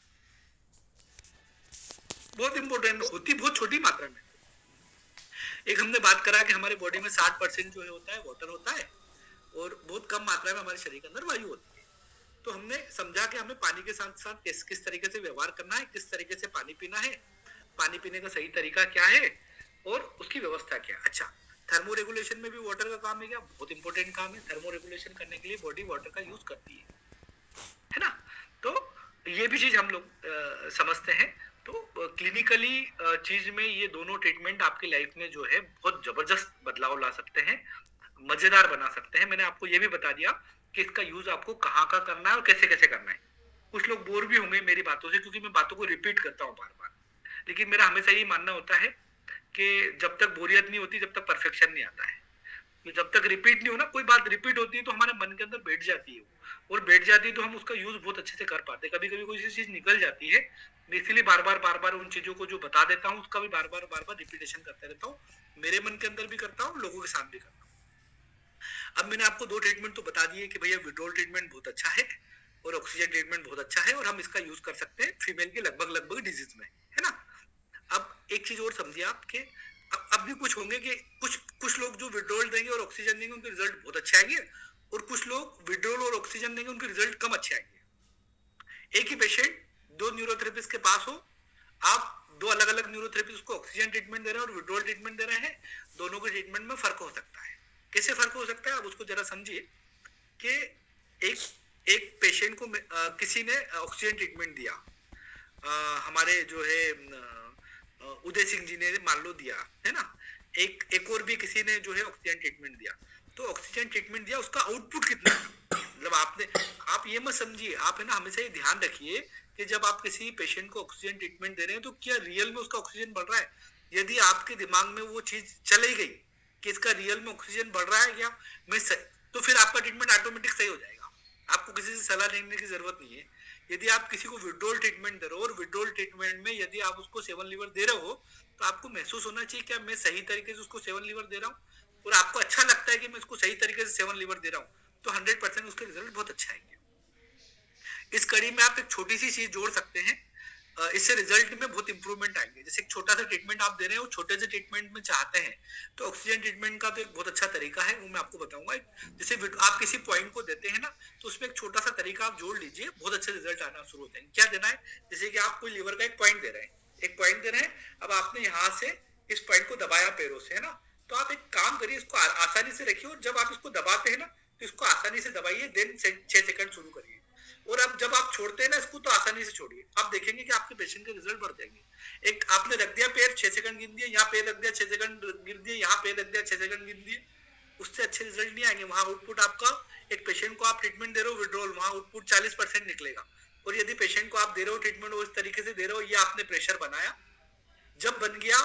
बहुत इंपॉर्टेंट होती, बहुत छोटी मात्रा में। एक हमने बात करा कि हमारे बॉडी में 60% जो है होता है वाटर होता है, और बहुत कम मात्रा में हमारे शरीर के अंदर वायु होती है। तो हमने समझा कि हमें पानी के साथ साथ किस तरीके से व्यवहार करना है, किस तरीके से पानी पीना है, पानी पीने का सही तरीका क्या है और उसकी व्यवस्था क्या है। अच्छा, थर्मो रेगुलेशन में भी वाटर का काम है क्या? बहुत इंपॉर्टेंट काम है। थर्मो रेगुलेशन करने के लिए बॉडी वाटर का यूज करती है ना। तो ये भी चीज हम लोग समझते हैं। तो क्लिनिकली चीज में ये दोनों ट्रीटमेंट आपकी लाइफ में जो है बहुत जबरदस्त बदलाव ला सकते हैं, मजेदार बना सकते हैं। मैंने आपको ये भी बता दिया कि इसका यूज आपको कहाँ का करना है और कैसे कैसे करना है। कुछ लोग बोर भी होंगे मेरी बातों से, क्योंकि मैं बातों को रिपीट करता हूँ बार बार, लेकिन मेरा हमेशा ये मानना होता है कि जब तक बोरियत नहीं होती, जब तक परफेक्शन नहीं आता है। जब तक रिपीट नहीं हो ना, कोई बात रिपीट होती है तो हमारे मन के अंदर बैठ जाती है, और बैठ जाती है तो हम उसका यूज बहुत अच्छे से कर पाते हैं। कभी कभी कोई चीज निकल जाती है, मैं इसीलिए बार बार उन चीजों को जो बता देता हूँ उसका भी बार बार रिपीटेशन करते रहता हूँ। मेरे मन के अंदर भी करता हूँ, लोगों के साथ भी करता हूँ। अब मैंने आपको 2 ट्रीटमेंट तो बता दिए कि भैया विड्रॉल ट्रीटमेंट बहुत अच्छा है और ऑक्सीजन ट्रीटमेंट बहुत अच्छा है, और हम इसका यूज कर सकते हैं फीमेल के लगभग डिजीज में, है ना। अब एक चीज और समझिए आप कि अब भी कुछ होंगे कि कुछ लोग जो विड्रॉल देंगे और ऑक्सीजन देंगे उनके रिजल्ट बहुत अच्छे आएंगे, और कुछ लोग विड्रॉल और ऑक्सीजन देंगे उनके रिजल्ट कम अच्छे आएंगे। एक ही पेशेंट 2 न्यूरोथेरेपिस्ट के पास हो, आप 2 अलग अलग न्यूरोथेरेपिस्ट को ऑक्सीजन ट्रीटमेंट दे रहे हैं और विड्रॉल ट्रीटमेंट दे रहे हैं, दोनों के ट्रीटमेंट में फर्क हो सकता है। कैसे फर्क हो सकता है? आप उसको जरा समझिए कि एक पेशेंट को किसी ने ऑक्सीजन ट्रीटमेंट दिया, हमारे जो है उदय सिंह जी ने मान लो दिया, है ना। एक और भी किसी ने जो है ऑक्सीजन ट्रीटमेंट दिया, तो ऑक्सीजन ट्रीटमेंट दिया, उसका आउटपुट कितना, मतलब आप ये मत समझिए, आप है ना हमेशा ये ध्यान रखिए कि जब आप किसी पेशेंट को ऑक्सीजन ट्रीटमेंट दे रहे हैं तो क्या रियल में उसका ऑक्सीजन बढ़ रहा है। यदि आपके दिमाग में वो चीज चली गई कि इसका रियल में ऑक्सीजन बढ़ रहा है क्या, तो फिर आपका ट्रीटमेंट ऑटोमेटिक सही हो जाएगा, आपको किसी से सलाह लेने की जरूरत नहीं है। यदि आप किसी को विड्रॉल ट्रीटमेंट दे रहे हो और विड्रॉल ट्रीटमेंट में यदि आप उसको 7 लीवर दे रहे हो, तो आपको महसूस होना चाहिए क्या मैं सही तरीके से उसको 7 लीवर दे रहा हूँ, और आपको अच्छा लगता है कि मैं उसको सही तरीके से 7 लीवर दे रहा हूँ, तो 100% उसके रिजल्ट बहुत अच्छे आएंगे। इस कड़ी में आप एक छोटी सी चीज जोड़ सकते हैं, इससे रिजल्ट में बहुत इंप्रूवमेंट आएंगे। जैसे एक छोटा सा ट्रीटमेंट आप दे रहे हो, छोटे से ट्रीटमेंट में चाहते हैं, तो ऑक्सीजन ट्रीटमेंट का तो एक बहुत अच्छा तरीका है, वो मैं आपको बताऊंगा। जैसे आप किसी पॉइंट को देते हैं ना, तो उसमें एक छोटा सा तरीका आप जोड़ लीजिए, बहुत अच्छे रिजल्ट आना शुरू हो जाएंगे। क्या देना है? जैसे कि आप कोई लीवर का एक पॉइंट दे रहे हैं, अब आपने यहाँ से इस पॉइंट को दबाया पैरों से, है ना, तो आप एक काम करिए, इसको आसानी से रखिए, और जब आप इसको दबाते हैं ना, तो इसको आसानी से दबाइए, देन 6 सेकंड शुरू करिए, और अब जब आप छोड़ते हैं ना इसको तो आसानी से छोड़िए, आप देखेंगे कि आपके पेशेंट के रिजल्ट बढ़ जाएंगे। एक आपने रख दिया पैर 6 सेकंड गिन दिए, यहाँ पैर रख दिया 6 सेकंड गिन दिए, यहाँ पैर रख दिया 6 सेकंड गिन दिए, उससे अच्छे रिजल्ट नहीं आएंगे। वहां आउटपुट आपका, एक पेशेंट को आप ट्रीटमेंट दे रहे हो विड्रॉल, वहां आउटपुट 40% निकलेगा। और यदि पेशेंट को आप दे रहे हो ट्रीटमेंट उस तरीके से दे रहे हो, ये आपने प्रेशर बनाया, जब बन गया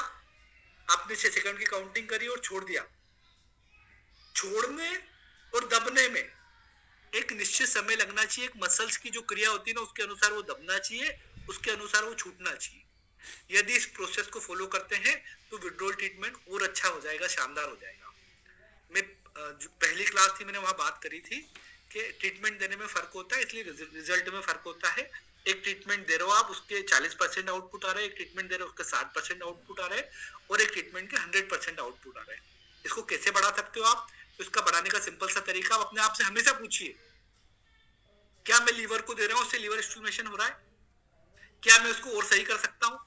आपने 6 सेकंड की काउंटिंग करी और छोड़ दिया। छोड़ने और दबने में एक निश्चित समय लगना चाहिए, एक मसल्स की जो क्रिया होती है ना उसके अनुसार वो दबना चाहिए, उसके अनुसार वो छूटना चाहिए। यदि इस प्रोसेस को फॉलो करते हैं तो विड्रॉल ट्रीटमेंट और अच्छा हो जाएगा, शानदार हो जाएगा। मैं जो पहली क्लास थी मैंने वहां बात करी थी कि ट्रीटमेंट देने में फर्क होता है, इसलिए रिजल्ट में फर्क होता है। एक ट्रीटमेंट दे रहे हो आप, उसके 40% आउटपुट आ रहा है, एक ट्रीटमेंट दे रहे हो उसके 60% आउटपुट आ रहा है, और एक ट्रीटमेंट के 100% आउटपुट आ रहा है। इसको कैसे बढ़ा सकते हो आप? तो इसका बढ़ाने का सिंपल सा तरीका, आप अपने आप से हमेशा पूछिए, क्या मैं लीवर को दे रहा हूँ उससे लीवर स्टिमुलेशन हो रहा है? क्या मैं उसको और सही कर सकता हूँ?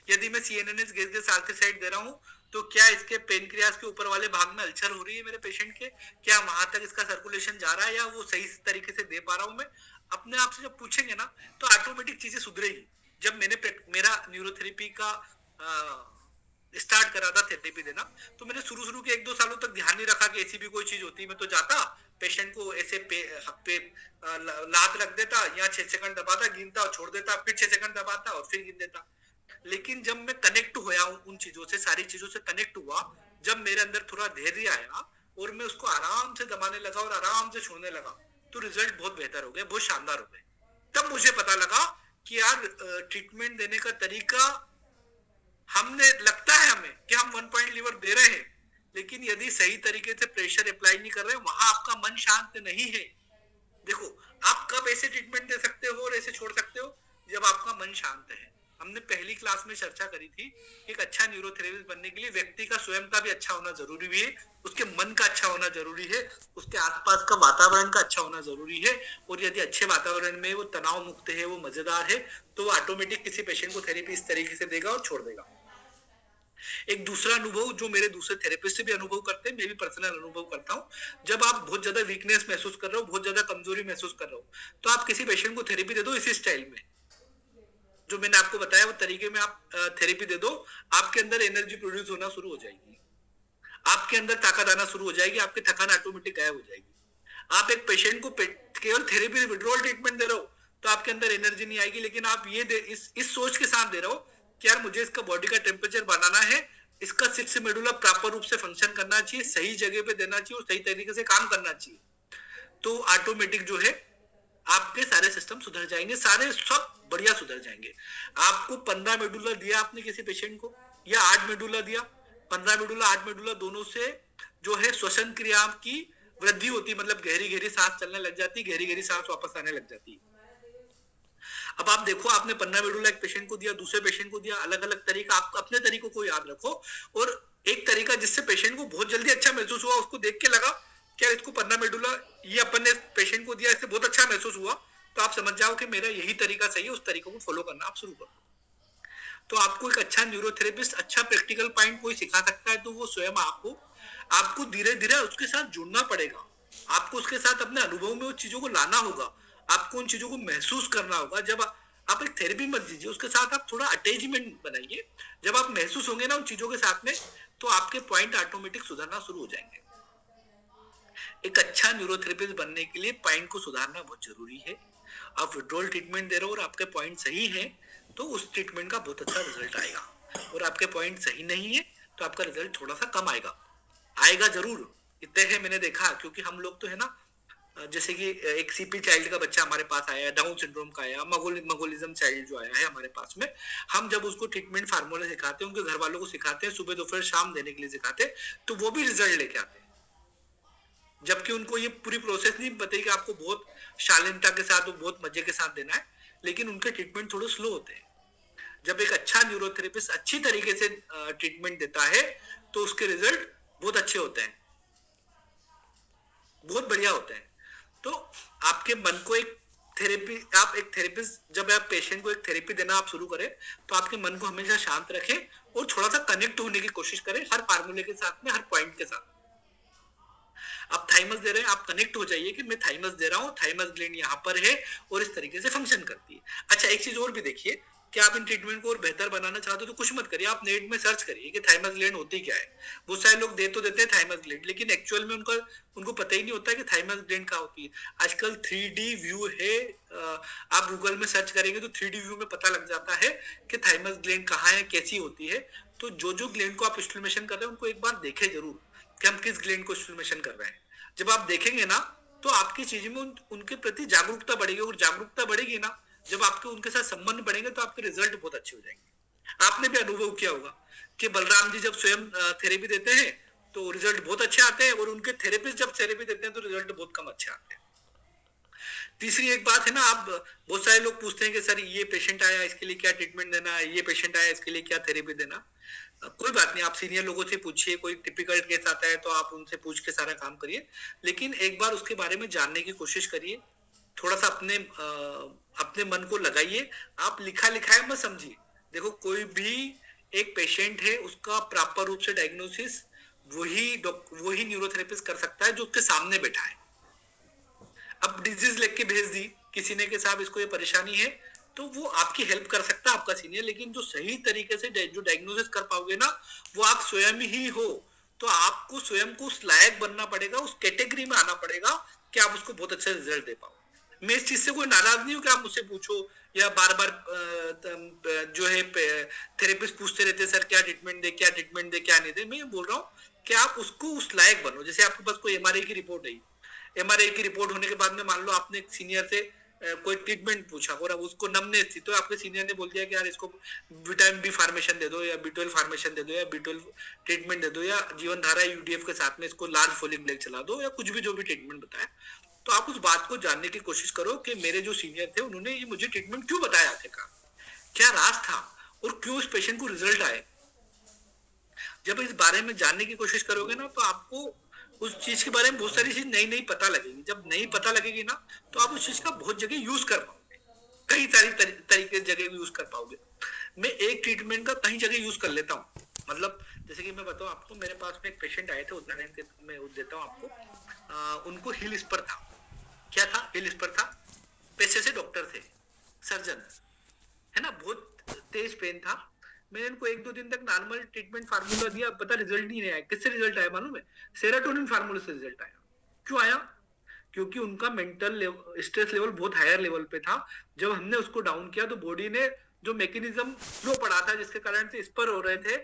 यदि मैं सीएनएस गैस आर्केसाइड दे रहा हूँ तो क्या इसके पेनक्रियास के ऊपर वाले भाग में अल्सर हो रही है मेरे पेशेंट के? क्या वहां तक इसका सर्कुलेशन जा रहा है या वो सही तरीके से दे पा रहा हूँ मैं? अपने आप से जब पूछेंगे ना तो ऑटोमेटिक चीजें सुधरेगी। जब मैंने मेरा न्यूरोथेरेपी का स्टार्ट करा था थेरेपी देना, तो मैंने शुरू के 1-2 सालों तक ध्यान नहीं रखा कि ऐसी भी कोई चीज होती है। मैं तो जाता पेशेंट को ऐसे पे लात रख देता, यहाँ 6 सेकंड दबाता, गिनता और छोड़ देता, फिर 6 सेकंड दबाता और फिर गिन देता। लेकिन जब मैं कनेक्ट होया उन चीजों से, सारी चीजों से कनेक्ट हुआ, जब मेरे अंदर थोड़ा धैर्य आया और मैं उसको आराम से दबाने लगा और आराम से छोड़ने लगा, तो रिजल्ट बहुत बेहतर हो गए, बहुत शानदार हो गए। तब मुझे पता लगा कि यार ट्रीटमेंट देने का तरीका, हमने लगता है हमें कि हम 1 पॉइंट लीवर दे रहे हैं, लेकिन यदि सही तरीके से प्रेशर अप्लाई नहीं कर रहे, वहां आपका मन शांत नहीं है। देखो, आप कब ऐसे ट्रीटमेंट दे सकते हो और ऐसे छोड़ सकते हो? जब आपका मन शांत है। हमने पहली क्लास में चर्चा करी थी कि एक अच्छा न्यूरोथेरेपिस्ट बनने के लिए व्यक्ति का स्वयं का भी अच्छा होना जरूरी है, उसके मन का अच्छा होना जरूरी है, उसके आसपास का वातावरण का अच्छा होना जरूरी है। और यदि अच्छे वातावरण में वो तनाव मुक्त है, वो मजेदार है, तो वो ऑटोमेटिक किसी पेशेंट को थेरेपी इस तरीके से देगा और छोड़ देगा। एक दूसरा अनुभव जो मेरे दूसरे थेरेपिस्ट से भी अनुभव करते हैं, मैं भी पर्सनल अनुभव करता हूँ, जब आप बहुत ज्यादा वीकनेस महसूस कर रहे हो, बहुत ज्यादा कमजोरी महसूस कर रहे हो, तो आप किसी पेशेंट को थेरेपी दे दो इसी स्टाइल में, जो मैंने आपको बताया वो तरीके में आप थेरेपी दे दो, आपके अंदर एनर्जी प्रोड्यूस होना शुरू हो जाएगी, आपके अंदर ताकत आना शुरू हो जाएगी, आपकी थकान ऑटोमेटिक गायब हो जाएगी। आप एक पेशेंट को केवल थेरेपी विड्रॉल ट्रीटमेंट दे रहे हो तो आपके अंदर एनर्जी नहीं आएगी, लेकिन आप ये इस सोच के साथ दे रहे हो कि यार मुझे इसका बॉडी का टेम्परेचर बढ़ाना है, इसका 6 मेडुला प्रॉपर रूप से फंक्शन करना चाहिए, सही जगह पे देना चाहिए और सही तरीके से काम करना चाहिए, तो ऑटोमेटिक जो है आपके सारे सिस्टम सुधर जाएंगे, सारे सब बढ़िया सुधर जाएंगे। आपको 15 मेडुला दिया आपने किसी पेशेंट को या 8 मेडुला दिया, 15 मेडुला 8 मेडुला दोनों से जो है श्वसन क्रिया की वृद्धि होती, मतलब गहरी गहरी सांस चलने लग जाती, गहरी गहरी सांस वापस आने लग जाती। अब आप देखो, आपने 15 मेडुला एक पेशेंट को दिया, दूसरे पेशेंट को दिया, अलग अलग तरीका, आप अपने तरीकों को याद रखो। और एक तरीका जिससे पेशेंट को बहुत जल्दी अच्छा महसूस हुआ, उसको देख के लगा क्या इसको 15 मेडुला ये अपन ने पेशेंट को दिया, इससे बहुत अच्छा महसूस हुआ, तो आप समझ जाओ कि मेरा यही तरीका सही है, उस तरीके को फॉलो करना आप शुरू करो। तो आपको एक अच्छा न्यूरोथेरेपिस्ट, अच्छा प्रैक्टिकल पॉइंट कोई सिखा सकता है तो वो स्वयं आपको धीरे धीरे उसके साथ जुड़ना पड़ेगा, आपको उसके साथ अपने अनुभव में उन चीजों को लाना होगा, आपको उन चीजों को महसूस करना होगा। जब आप एक थेरेपी मत दीजिए, उसके साथ आप थोड़ा अटैचमेंट बनाइए। जब आप महसूस होंगे ना उन चीजों के साथ में, तो आपके पॉइंट ऑटोमेटिक सुधरना शुरू हो जाएंगे। एक अच्छा न्यूरोथेरेपिस्ट बनने के लिए पॉइंट को सुधारना बहुत जरूरी है। आप विड्रॉल ट्रीटमेंट दे रहे हो और आपके पॉइंट सही है तो उस ट्रीटमेंट का बहुत अच्छा रिजल्ट आएगा, और आपके पॉइंट सही नहीं है तो आपका रिजल्ट थोड़ा सा कम आएगा जरूर, इतने है मैंने देखा। क्योंकि हम लोग तो है ना, जैसे कि एक सीपी चाइल्ड का बच्चा हमारे पास आया, डाउन सिंड्रोम का आया, मगोलिज्म चाइल्ड जो आया है हमारे पास में, हम जब उसको ट्रीटमेंट फार्मूला सिखाते हैं, उनके घर वालों को सिखाते हैं, सुबह दोपहर शाम देने के लिए सिखाते हैं, तो वो भी रिजल्ट लेके आते हैं। जबकि उनको ये पूरी प्रोसेस नहीं बताई कि आपको बहुत शालीनता के साथ और बहुत मजे के साथ देना है, लेकिन उनके ट्रीटमेंट थोड़े स्लो होते हैं। जब एक अच्छा न्यूरोथेरेपिस्ट अच्छी तरीके से ट्रीटमेंट देता है तो उसके रिजल्ट बहुत अच्छे होते हैं, बहुत बढ़िया होते हैं। तो आपके मन को एक थेरेपिस्ट, जब आप पेशेंट को एक थेरेपी देना आप शुरू करें तो आपके मन को हमेशा शांत रखें और थोड़ा सा कनेक्ट होने की कोशिश करें हर फार्मूले के साथ में, हर पॉइंट के साथ। आप थाइमस दे रहे हैं, आप कनेक्ट हो जाइए कि मैं थाइमस दे रहा हूँ, थाइमस ग्लैंड यहाँ पर है और इस तरीके से फंक्शन करती है। अच्छा, एक चीज और भी देखिए कि आप इन ट्रीटमेंट को और बेहतर बनाना चाहते हो तो कुछ मत करिए, आप नेट में सर्च करिए कि थाइमस ग्लैंड होती क्या है। बहुत सारे लोग दे तो देते हैं थाइमस ग्लैंड, लेकिन एक्चुअल में उनको पता ही नहीं होता है कि थाइमस ग्लैंड क्या होती है। आजकल 3D व्यू है, आप गूगल में सर्च करेंगे तो 3D व्यू में पता लग जाता है कि थाइमस ग्लैंड कहाँ है, कैसी होती है। तो जो ग्लैंड को आप स्टिमुलेशन कर रहे हैं उनको एक बार देखें जरूर कि हम किस ग्लैंड को स्टिमुलेशन कर रहे हैं। जब आप देखेंगे ना तो आपकी चीज में उनके प्रति जागरूकता बढ़ेगी, और जागरूकता बढ़ेगी ना, जब आपके उनके साथ संबंध बढ़ेंगे तो आपके रिजल्ट बहुत अच्छे हो जाएंगे। आपने भी अनुभव किया होगा कि बलराम जी जब स्वयं थेरेपी देते हैं तो रिजल्ट बहुत अच्छे आते हैं, और उनके थेरेपिस्ट जब थेरेपी देते हैं तो रिजल्ट बहुत कम अच्छे आते हैं। तीसरी एक बात है ना, आप बहुत सारे लोग पूछते हैं कि सर ये पेशेंट आया इसके लिए क्या ट्रीटमेंट देना है, ये पेशेंट आया इसके लिए क्या थेरेपी देना। कोई बात नहीं, आप सीनियर लोगों से पूछिए, कोई टिपिकल केस आता है तो आप उनसे पूछ के सारा काम करिए, लेकिन एक बार उसके बारे में जानने की कोशिश करिए, थोड़ा सा अपने मन को लगाइए। आप लिखा लिखाया मत समझिए। देखो, कोई भी एक पेशेंट है, उसका प्रॉपर रूप से डायग्नोसिस वही न्यूरोथेरेपिस्ट कर सकता है जो उसके सामने बैठा है। अब डिजीज लिख के भेज दी किसी ने कि साहब इसको ये परेशानी है, तो वो आपकी हेल्प कर सकता है आपका सीनियर, लेकिन जो सही तरीके से जो डायग्नोसिस कर पाओगे ना वो आप स्वयं ही हो। तो आपको स्वयं को उस लायक बनना पड़ेगा, उस कैटेगरी में आना पड़ेगा कि आप उसको बहुत अच्छा रिजल्ट दे पाओ। मैं इस चीज से कोई नाराज नहीं हूँ कि आप मुझसे पूछो या बार बार जो है थेरेपिस्ट पूछते रहते सर क्या ट्रीटमेंट दे, क्या ट्रीटमेंट दे, क्या नहीं दे। मैं बोल रहा हूँ कि आप उसको उस लायक बनो। जैसे आपके पास कोई MRI की रिपोर्ट है, MRI की रिपोर्ट होने के बाद में मान लो आपने एक सीनियर से कोई ट्रीटमेंट पूछा और अब उसको नमनेस थी, तो आपके सीनियर ने बोल दिया कि यार इसको विटामिन B फार्मेशन दे दो या B12 फार्मेशन दे दो या B12 ट्रीटमेंट दे दो या जीवन धारा UDF के साथ में इसको लार्ज फोलिक ब्लैक चला दो या कुछ भी जो भी ट्रीटमेंट बताया। तो आप उस बात को जानने की कोशिश करो कि मेरे जो सीनियर थे उन्होंने ये मुझे ट्रीटमेंट क्यों बताया, आखिरकार क्या राज था और क्यों इस पेशेंट को रिजल्ट आए। जब इस बारे में जानने की कोशिश करोगे ना तो आपको उस चीज के बारे में बहुत सारी चीज नई पता लगेगी। जब नई पता लगेगी ना तो आप उस चीज का बहुत जगह यूज कर पाओगे, कई सारी तरीके जगह यूज कर पाओगे। मैं एक ट्रीटमेंट का कहीं जगह यूज कर लेता हूँ। मतलब जैसे कि मैं बताऊँ आपको, मेरे पास में एक पेशेंट आए थे, उदाहरण के मैं देता हूँ आपको। उनको हिल स्पर था। क्या था? हिल स्पर था। पेशे से डॉक्टर थे, सर्जन है ना, बहुत तेज पेन था। मैंने इनको 1-2 दिन तक नॉर्मल ट्रीटमेंट फार्मूला दिया, पता रिजल्ट नहीं आया। किससे रिजल्ट आया मालूम है? सेरोटोनिन फार्मूला से रिजल्ट आया। क्यों आया? क्योंकि उनका मेंटल स्ट्रेस लेवल बहुत हायर लेवल पे था। जब हमने उसको डाउन किया तो बॉडी ने जो मैकेनिज्म फ्लो पड़ा था जिसके कारण से स्पर हो रहे थे,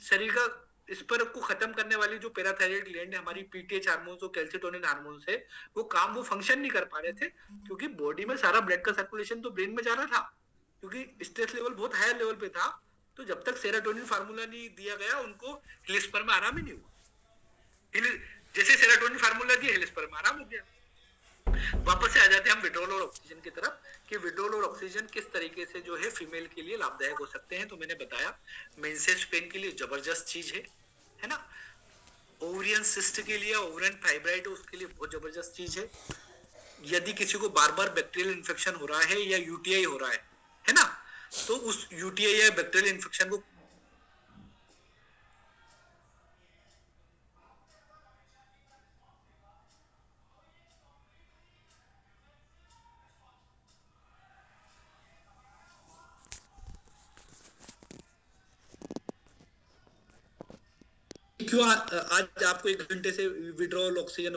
शरीर का स्पर को खत्म करने वाली जो पैराथायराइड ग्लैंड है हमारी, PTH हार्मोन्स और कैल्सिटोनिन हार्मोन्स है, वो फंक्शन नहीं कर पा रहे थे क्योंकि बॉडी में सारा ब्लड का सर्कुलेशन तो ब्रेन में जा रहा था, क्योंकि स्ट्रेस लेवल बहुत हायर लेवल पे था। तो जब तक सेरोटोनिन फार्मूला नहीं दिया गया उनको हिल स्पर में आराम ही नहीं हुआ। जैसे सेरोटोनिन फार्मूला दिया हिल स्पर में आराम हो गया। वापस से आ जाते हैं हम विड्रॉल और ऑक्सीजन की तरफ कि विड्रॉल और ऑक्सीजन किस तरीके से जो है फीमेल के लिए लाभदायक हो सकते हैं। तो मैंने बताया मेंसेस पेन के लिए जबरदस्त चीज है ना। ओवरियन सिस्ट के लिए, ओवरियन फाइब्राइड उसके लिए बहुत जबरदस्त चीज है। यदि किसी को बार बार बैक्टीरियल इन्फेक्शन हो रहा है या UTI हो रहा है ना, तो उस UTI या बैक्टीरियल इन्फेक्शन को क्यों आज आपको 1 घंटे से विड्रॉल ऑक्सीजन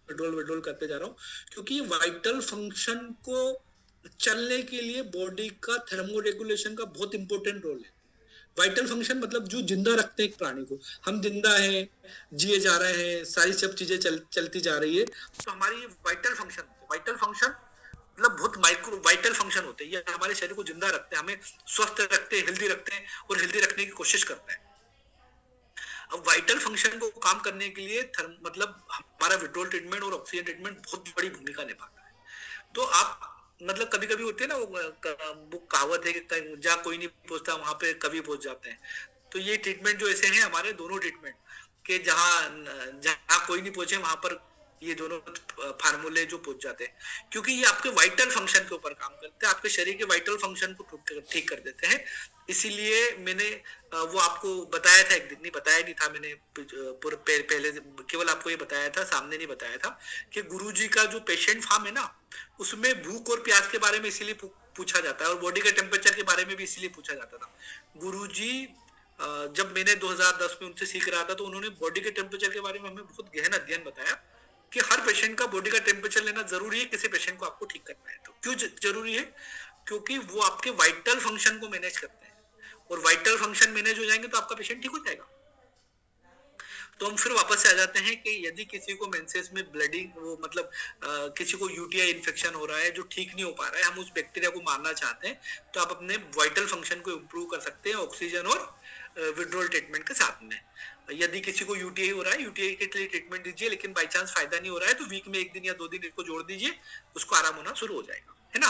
विड्रॉल करते जा रहा हूँ, क्योंकि वाइटल फंक्शन को चलने के लिए बॉडी का थर्मोरेगुलेशन का बहुत इंपॉर्टेंट रोल है। वाइटल फंक्शन मतलब जो जिंदा रखते हैं एक प्राणी को, हम जिंदा हैं, जिए जा रहे हैं, सारी सब चीजें चलती जा रही है, तो हमारी ये वाइटल फंक्शन मतलब बहुत माइक्रो वाइटल फंक्शन होते हैं। ये हमारे शरीर को जिंदा रखते हैं, हमें स्वस्थ रखते हैं, हेल्दी रखते हैं और हेल्दी रखने की कोशिश करते हैं। अब वाइटल फंक्शन को काम करने के लिए मतलब हमारा विड्रॉल ट्रीटमेंट और ऑक्सीजन ट्रीटमेंट बहुत बड़ी भूमिका निभाता है। तो आप मतलब कभी कभी होते हैं ना, वो कहावत है कि जहाँ कोई नहीं पहुंचता वहां पे कभी पहुंच जाते हैं। तो ये ट्रीटमेंट जो ऐसे हैं हमारे दोनों ट्रीटमेंट के, जहाँ कोई नहीं पहुंचे वहां पर ये दोनों फार्मूले जो पूछ जाते हैं, क्योंकि ये आपके वाइटल फंक्शन के ऊपर काम करते हैं, आपके शरीर के वाइटल फंक्शन को ठीक कर देते हैं। इसीलिए मैंने वो आपको बताया था, एक दिन नहीं बताया नहीं था मैंने, पहले केवल आपको ये बताया था, सामने नहीं बताया था कि गुरुजी का जो पेशेंट फॉर्म है ना, उसमें भूख और प्यास के बारे में इसीलिए पूछा जाता है और बॉडी के टेम्परेचर के बारे में भी इसीलिए पूछा जाता था। गुरुजी जब मैंने 2010 में उनसे सीख रहा था तो उन्होंने बॉडी के टेम्परेचर के बारे में हमें बहुत गहन अध्ययन बताया कि हर पेशेंट का बॉडी का टेम्परेचर लेना जरूरी है किसी पेशेंट को आपको ठीक करना है। तो क्यों जरूरी है? क्योंकि वो आपके वाइटल फंक्शन को मैनेज करते हैं, और वाइटल फंक्शन मैनेज हो जाएंगे तो आपका पेशेंट ठीक हो जाएगा। तो हम फिर वापस से आ जाते हैं कि यदि किसी को मेंसेस में ब्लडिंग, वो मतलब किसी को यूटीआई इन्फेक्शन हो रहा है जो ठीक नहीं हो पा रहा है, हम उस बैक्टीरिया को मारना चाहते हैं, तो आप अपने वाइटल फंक्शन को इम्प्रूव कर सकते हैं ऑक्सीजन और विड्रॉल ट्रीटमेंट के साथ में। यदि किसी को यूटीआई हो रहा है, यूटीआई के लिए ट्रीटमेंट दीजिए, लेकिन बाई चांस फायदा नहीं हो रहा है तो वीक में 1 दिन या 2 दिन इसको जोड़ दीजिए, उसको आराम होना शुरू हो जाएगा, है ना।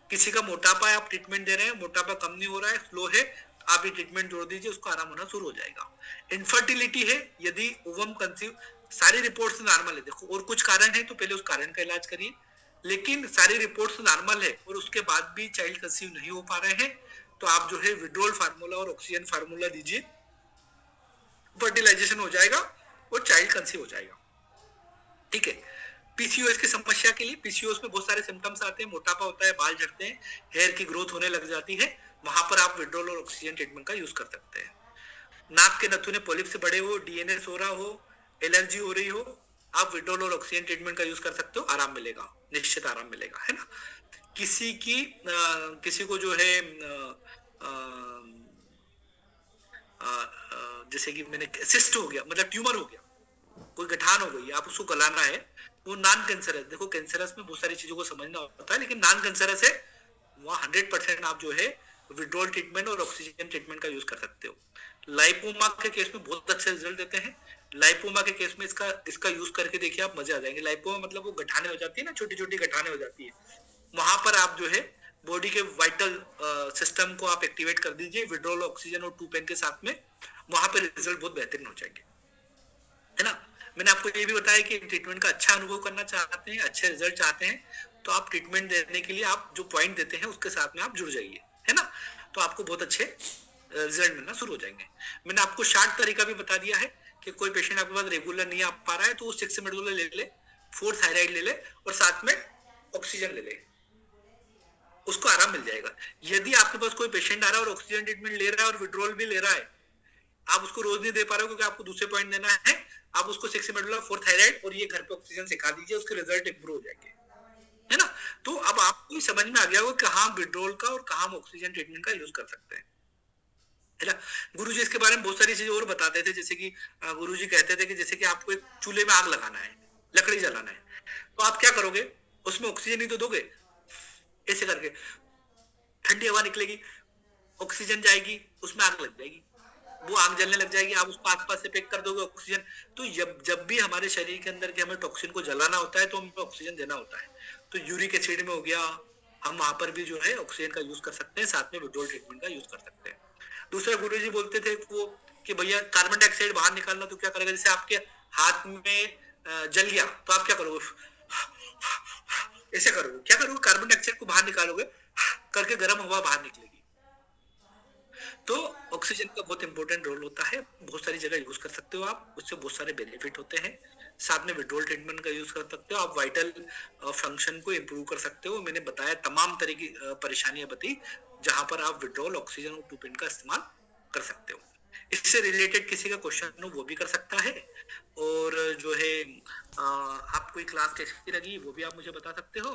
किसी का मोटापा है, आप ट्रीटमेंट दे रहे हैं, मोटापा कम नहीं हो रहा है, स्लो है, आप ये ट्रीटमेंट जोड़ दीजिए, उसको आराम होना शुरू हो जाएगा। इनफर्टिलिटी है, यदि ओवम कंसीव, सारी रिपोर्ट्स नॉर्मल है, देखो और कुछ कारण है तो पहले उस कारण का इलाज करिए, लेकिन सारी रिपोर्ट्स नॉर्मल है और उसके बाद भी चाइल्ड कंसीव नहीं हो पा रहे हैं, तो आप जो है विड्रॉल फार्मूला और ऑक्सीजन फार्मूला दीजिए, फर्टिलाइजेशन हो जाएगा और चाइल्ड कंसीव हो जाएगा, ठीक है। पीसीओएस की समस्या के लिए, पीसीओएस में बहुत सारे सिम्टम्स आते हैं, मोटापा होता है, बाल झड़ते हैं, हेयर की ग्रोथ होने लग जाती है, वहां पर आप विड्रॉल और ऑक्सीजन ट्रीटमेंट का यूज कर सकते हैं। नाक के नथुने पॉलिप से बड़े हो, डीएनएस हो रहा हो, एलर्जी हो रही हो, आप विड्रॉल और ऑक्सीजन ट्रीटमेंट का यूज कर सकते हो, आराम मिलेगा, निश्चित आराम मिलेगा, है ना। किसी को जो है जैसे कि मैंने सिस्ट हो गया, मतलब ट्यूमर हो गया, कोई गठान हो गई, आप उसको गलाना है, वो नॉन कैंसरस, देखो कैंसरस में बहुत सारी चीजों को समझना होता है, लेकिन नॉन कैंसरस है, वहाँ 100% आप जो है विड्रॉल ट्रीटमेंट और ऑक्सीजन ट्रीटमेंट का यूज कर सकते हो। लाइपोमा के केस में बहुत अच्छे रिजल्ट देते हैं। लाइपोमा के केस में इसका यूज करके देखिए, आप मजे आ जाएंगे। लाइपोमा मतलब वो गठाने हो जाती है ना, छोटी छोटी गठाने हो जाती है, वहां पर आप जो है बॉडी के वाइटल सिस्टम को आप एक्टिवेट कर दीजिए विड्रॉल ऑक्सीजन और 2 पेन के साथ में, वहां पे रिजल्ट बहुत बेहतरीन हो जाएंगे, है ना। मैंने आपको ये भी बताया कि ट्रीटमेंट का अच्छा अनुभव करना चाहते हैं, अच्छे रिजल्ट चाहते हैं, तो आप ट्रीटमेंट देने के लिए आप जो पॉइंट देते हैं उसके साथ में आप जुड़ जाइए, है ना, तो आपको बहुत अच्छे रिजल्ट मिलना शुरू हो जाएंगे। मैंने आपको शार्ट तरीका भी बता दिया है कि कोई पेशेंट आपके पास रेगुलर नहीं आ पा रहा है तो वो 6 मेडुला ले ले, 4 थायराइड ले ले और साथ में ऑक्सीजन ले ले, उसको आराम मिल जाएगा। यदि आपके पास कोई पेशेंट आ रहा है और ऑक्सीजन ट्रीटमेंट ले रहा है और विड्रॉल भी ले रहा है, आप उसको रोज नहीं दे पा रहे हो क्योंकि आपको दूसरे पॉइंट देना है, आप उसको 6 मेडुला, 4 थायराइड और ये घर पे ऑक्सीजन सिखा दीजिए, उसके रिजल्ट इंप्रूव हो जाएंगे, है ना। तो अब आपको समझ में आ गया होगा कहाँ विड्रॉल का और कहाँ ऑक्सीजन ट्रीटमेंट का यूज कर सकते हैं, है ना। गुरुजी इसके बारे में बहुत सारी चीजें और बताते थे, जैसे कि गुरुजी कहते थे कि जैसे कि आपको एक चूल्हे में आग लगाना है, लकड़ी जलाना है, तो आप क्या करोगे, उसमें ऑक्सीजन ही तो दोगे, ऐसे करके ठंडी हवा निकलेगी, ऑक्सीजन जाएगी, उसमें आग लग जाएगी, वो आग जलने लग जाएगी, आप उसको आसपास से पैक कर दोगे ऑक्सीजन। तो जब भी हमारे शरीर के अंदर के हमें टॉक्सिन को जलाना होता है तो हमें ऑक्सीजन देना होता है, तो यूरिक एसिड में हो गया, हम वहां पर भी जो है ऑक्सीजन का यूज कर सकते हैं, साथ में विड्रॉल ट्रीटमेंट का यूज कर सकते हैं। दूसरा गुरुजी बोलते थे वो कि भैया कार्बन डाइऑक्साइड बाहर निकालना, तो क्या करेगा, जैसे आपके हाथ में जल गया तो आप क्या करोगे, ऐसे करोगे, क्या करोगे, कार्बन डाइऑक्साइड को बाहर निकालोगे करके गर्म हवा बाहर निकलेगी। तो ऑक्सीजन का बहुत इंपॉर्टेंट रोल होता है, बहुत सारी जगह यूज कर सकते हो आप, उससे बहुत सारे बेनिफिट होते हैं। साथ में विड्रॉल ट्रीटमेंट का यूज कर सकते हो, आप वाइटल फंक्शन को इंप्रूव कर सकते हो। मैंने बताया तमाम तरह की परेशानियां बताई जहां पर आप विड्रॉल ऑक्सीजन और 2 पेन का इस्तेमाल कर सकते हो। इससे रिलेटेड किसी का क्वेश्चन हो वो भी कर सकता है, और जो है आपको ये क्लास कैसी लगी वो भी आप मुझे बता सकते हो।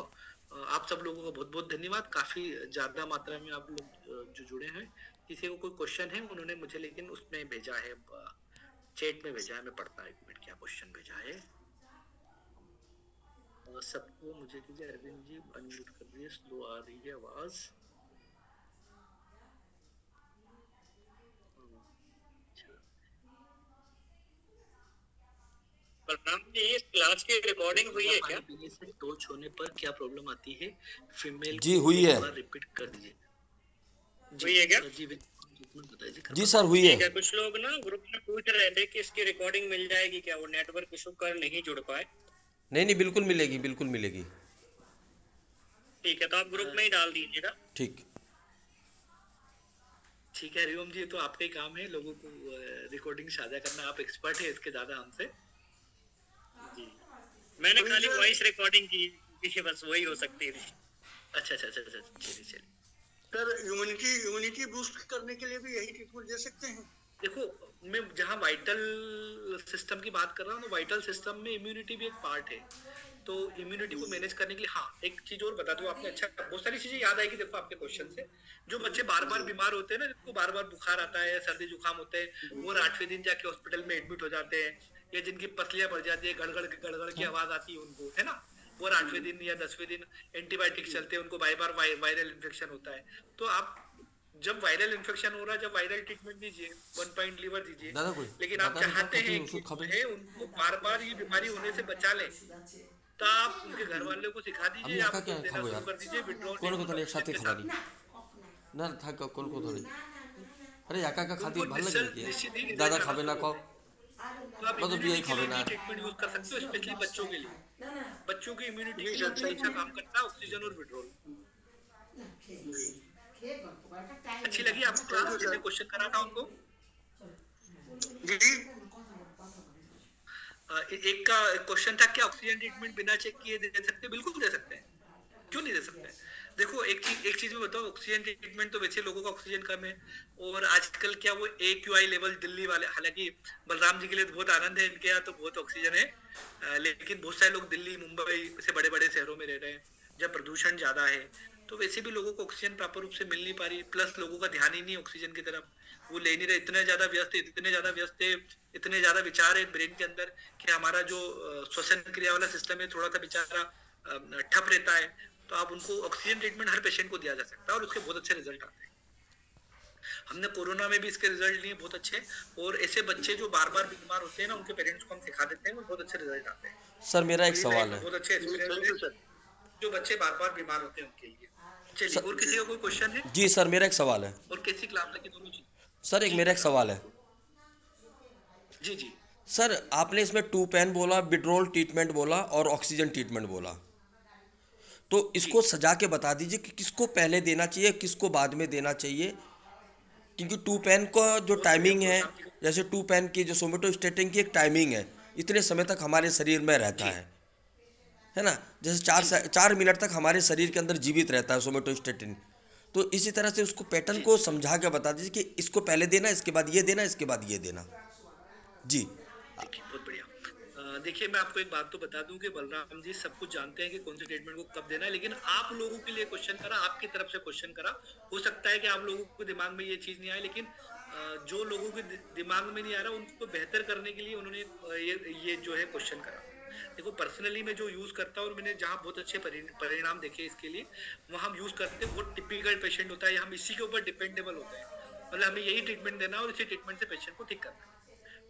आप सब लोगों का बहुत बहुत धन्यवाद, काफी ज्यादा मात्रा में आप लोग जो जुड़े हैं। किसी को कोई क्वेश्चन है उन्होंने मुझे लेकिन उसमें भेजा है, चैट में भेजा है, मैं पढ़ता हूँ, एक मिनट, क्या क्वेश्चन भेजा है सबको मुझे कीजिए। अरविंद जी अनम्यूट कर दिए, स्लो आ रही है आवाज। इस क्लास की रिकॉर्डिंग हुई है क्या? पीने से टोच होने पर क्या प्रॉब्लम आती है, फीमेल जी हुई है, रिपीट कर दीजिए। हुई है क्या? जी सर हुई है। कुछ लोग ना ग्रुप में पूछ रहे थे कि इसकी रिकॉर्डिंग मिल जाएगी क्या, वो नेटवर्क इशू कर नहीं जुड़ पाए। नहीं नहीं, बिल्कुल मिलेगी, बिल्कुल मिलेगी। ठीक है, तो आप ग्रुप में ही डाल दीजिएगा। ठीक। ठीक है हरिओम जी, तो आपका ही काम है लोगों को रिकॉर्डिंग साझा करना, आप एक्सपर्ट है इसके ज्यादा हमसे। जी, मैंने खाली वॉइस रिकॉर्डिंग की, बस वही हो सकती है। अच्छा, चलिए। सर इम्यूनिटी बूस्ट करने के लिए भी यही ट्रीटमेंट दे सकते हैं? देखो, मैं जहाँ वाइटल सिस्टम की बात कर रहा हूँ, तो वाइटल सिस्टम में इम्यूनिटी भी एक पार्ट है। तो इम्यूनिटी को मैनेज करने के लिए हाँ, एक चीज और बता दूं आपने, अच्छा बहुत सारी चीजें याद आएगी देखो आपके क्वेश्चन से। जो बच्चे बार बार बीमार होते हैं ना, जिनको बार बार बुखार आता है, सर्दी जुकाम होते हैं, वो 8वें दिन जाके हॉस्पिटल में एडमिट हो जाते हैं, या जिनकी पसलियां बढ़ जाती है, गड़गड़ की आवाज आती है उनको, है ना, वो 8वें दिन या 10वें दिन एंटीबायोटिक चलते हैं, उनको बार बार वायरल इन्फेक्शन होता है। तो आप जब वायरल इन्फेक्शन हो रहा है, जब वायरल ट्रीटमेंट दीजिए, 1 पॉइंट लीवर दीजिए, लेकिन आप चाहते हैं कि उनको बार बार ये बीमारी होने से बचा लें, तो आप उनके घर वालों को सिखा दीजिए, आप उनको देना शुरू कर दीजिए विड्रॉल ना था कौन को थोड़ी, अरे याका का खाती ভাল লাগে কি दादा खावे ना को मतलब यही खावे ना ट्रीटमेंट यूज कर सकते हो, स्पेशली बच्चों के लिए। बच्चों की इम्यूनिटी के लिए अच्छा काम करता है ऑक्सीजन और विड्रॉल। अच्छी लगी आपको क्लास? जिसने क्वेश्चन करा था उनको जी एक का क्वेश्चन था कि ऑक्सीजन ट्रीटमेंट बिना चेक किए दे सकते हैं? बिल्कुल दे सकते हैं, क्यों नहीं दे सकते? देखो एक चीज में बताओ, ऑक्सीजन ट्रीटमेंट तो वैसे लोगों का ऑक्सीजन कम है, और आजकल क्या वो AQI लेवल दिल्ली वाले, हालांकि बलराम जी के लिए तो बहुत आनंद है, इनके यहाँ तो बहुत ऑक्सीजन है, लेकिन बहुत सारे लोग दिल्ली मुंबई से बड़े बड़े शहरों में रह रहे हैं जब प्रदूषण ज्यादा है, तो वैसे भी लोगों को ऑक्सीजन प्रॉपर रूप से मिल नहीं पा रही, प्लस लोगों का ध्यान ही नहीं ऑक्सीजन की तरफ, वो ले नहीं रहे, इतने ज्यादा व्यस्त है, इतने ज्यादा विचार है ब्रेन के अंदर कि हमारा जो श्वसन क्रिया वाला सिस्टम है थोड़ा सा बेचारा ठप रहता है। तो आप उनको ऑक्सीजन ट्रीटमेंट हर पेशेंट को दिया जा सकता है और उसके बहुत अच्छे रिजल्ट आते हैं। हमने कोरोना में भी इसके रिजल्ट लिए बहुत अच्छे, और ऐसे बच्चे जो बार बार बीमार होते हैं ना, उनके पेरेंट्स को हम सिखा देते हैं और बहुत अच्छे रिजल्ट आते हैं। सर मेरा एक सवाल है, बहुत अच्छे एक्सपीरियंस है जो बच्चे बार बार बीमार होते हैं उनके लिए। चलिए, और किसी का कोई क्वेश्चन है? जी सर मेरा एक सवाल है। और कैसी क्लास लगी दोनों चीज? सर एक मेरा एक सवाल है। जी सर आपने इसमें 2 पेन बोला, विड्रॉल ट्रीटमेंट बोला और ऑक्सीजन ट्रीटमेंट बोला, तो इसको सजा के बता दीजिए कि किसको पहले देना चाहिए, किसको बाद में देना चाहिए, क्योंकि 2 पेन का जो टाइमिंग है, जैसे 2 पेन की जो सोमेटोस्टेटिन की एक टाइमिंग है, इतने समय तक हमारे शरीर में रहता है ना, जैसे 4 मिनट तक हमारे शरीर के अंदर जीवित रहता है सोमेटोस्टेटिन। तो इसी तरह से उसको पैटर्न को समझा के बता दीजिए कि इसको पहले देना, इसके बाद ये देना, इसके बाद ये देना। जी देखिए, बहुत बढ़िया। देखिए, मैं आपको एक बात तो बता दूं कि बलराम जी सब कुछ जानते हैं कि कौन से ट्रीटमेंट को कब देना है, लेकिन आप लोगों के लिए क्वेश्चन करा, आपकी तरफ से क्वेश्चन करा, हो सकता है कि आप लोगों को दिमाग में ये चीज नहीं आए, लेकिन जो लोगों के दिमाग में नहीं आ रहा उनको बेहतर करने के लिए उन्होंने ये जो है क्वेश्चन करा। देखो, पर्सनली मैं जो यूज करता हूँ और मैंने जहाँ बहुत अच्छे परिणाम देखे इसके लिए, वहाँ हम यूज करते हैं, बहुत टिपिकल पेशेंट होता है, हम इसी के ऊपर डिपेंडेबल होते हैं, मतलब हमें यही ट्रीटमेंट देना है और इसी ट्रीटमेंट से पेशेंट को ठीक करना है।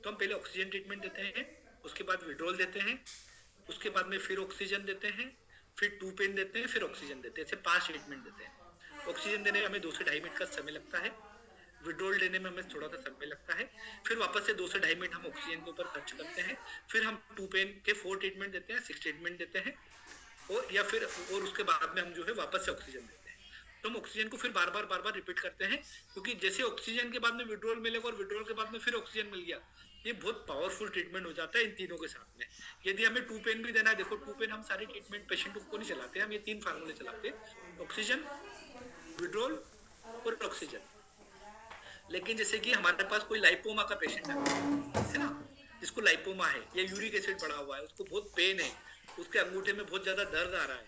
तो हम पहले ऑक्सीजन ट्रीटमेंट देते हैं, उसके बाद विड्रॉल देते हैं, उसके बाद में फिर ऑक्सीजन देते हैं, फिर 2 पेन देते हैं, फिर ऑक्सीजन देते हैं, ऐसे 5 ट्रीटमेंट देते हैं। ऑक्सीजन देने में हमें 2 से 2.5 मिनट का समय लगता है, विड्रॉल लेने में हमें थोड़ा सा समय लगता है, फिर वापस से 2 से 2.5 मिनट हम ऑक्सीजन के ऊपर खर्च करते हैं, फिर हम 2 पेन के 4 ट्रीटमेंट देते हैं, 6 ट्रीटमेंट देते हैं, और उसके बाद में हम जो है वापस से ऑक्सीजन देते हैं। तो हम ऑक्सीजन को फिर बार बार रिपीट करते हैं, क्योंकि जैसे ऑक्सीजन के बाद में विड्रॉल मिलेगा और विड्रॉल के बाद में फिर ऑक्सीजन मिल गया, ये बहुत पावरफुल ट्रीटमेंट हो जाता है इन तीनों के साथ में। यदि हमें 2 पेन भी देना है, देखो 2 पेन हम सारे ट्रीटमेंट पेशेंट को नहीं चलाते, हम ये 3 फार्मूले चलाते हैं, ऑक्सीजन, विड्रॉल और ऑक्सीजन। लेकिन जैसे कि हमारे पास कोई लाइपोमा का पेशेंट है ना, जिसको लाइपोमा है या यूरिक एसिड बढ़ा हुआ है, उसको बहुत पेन है, उसके अंगूठे में बहुत ज्यादा दर्द आ रहा है,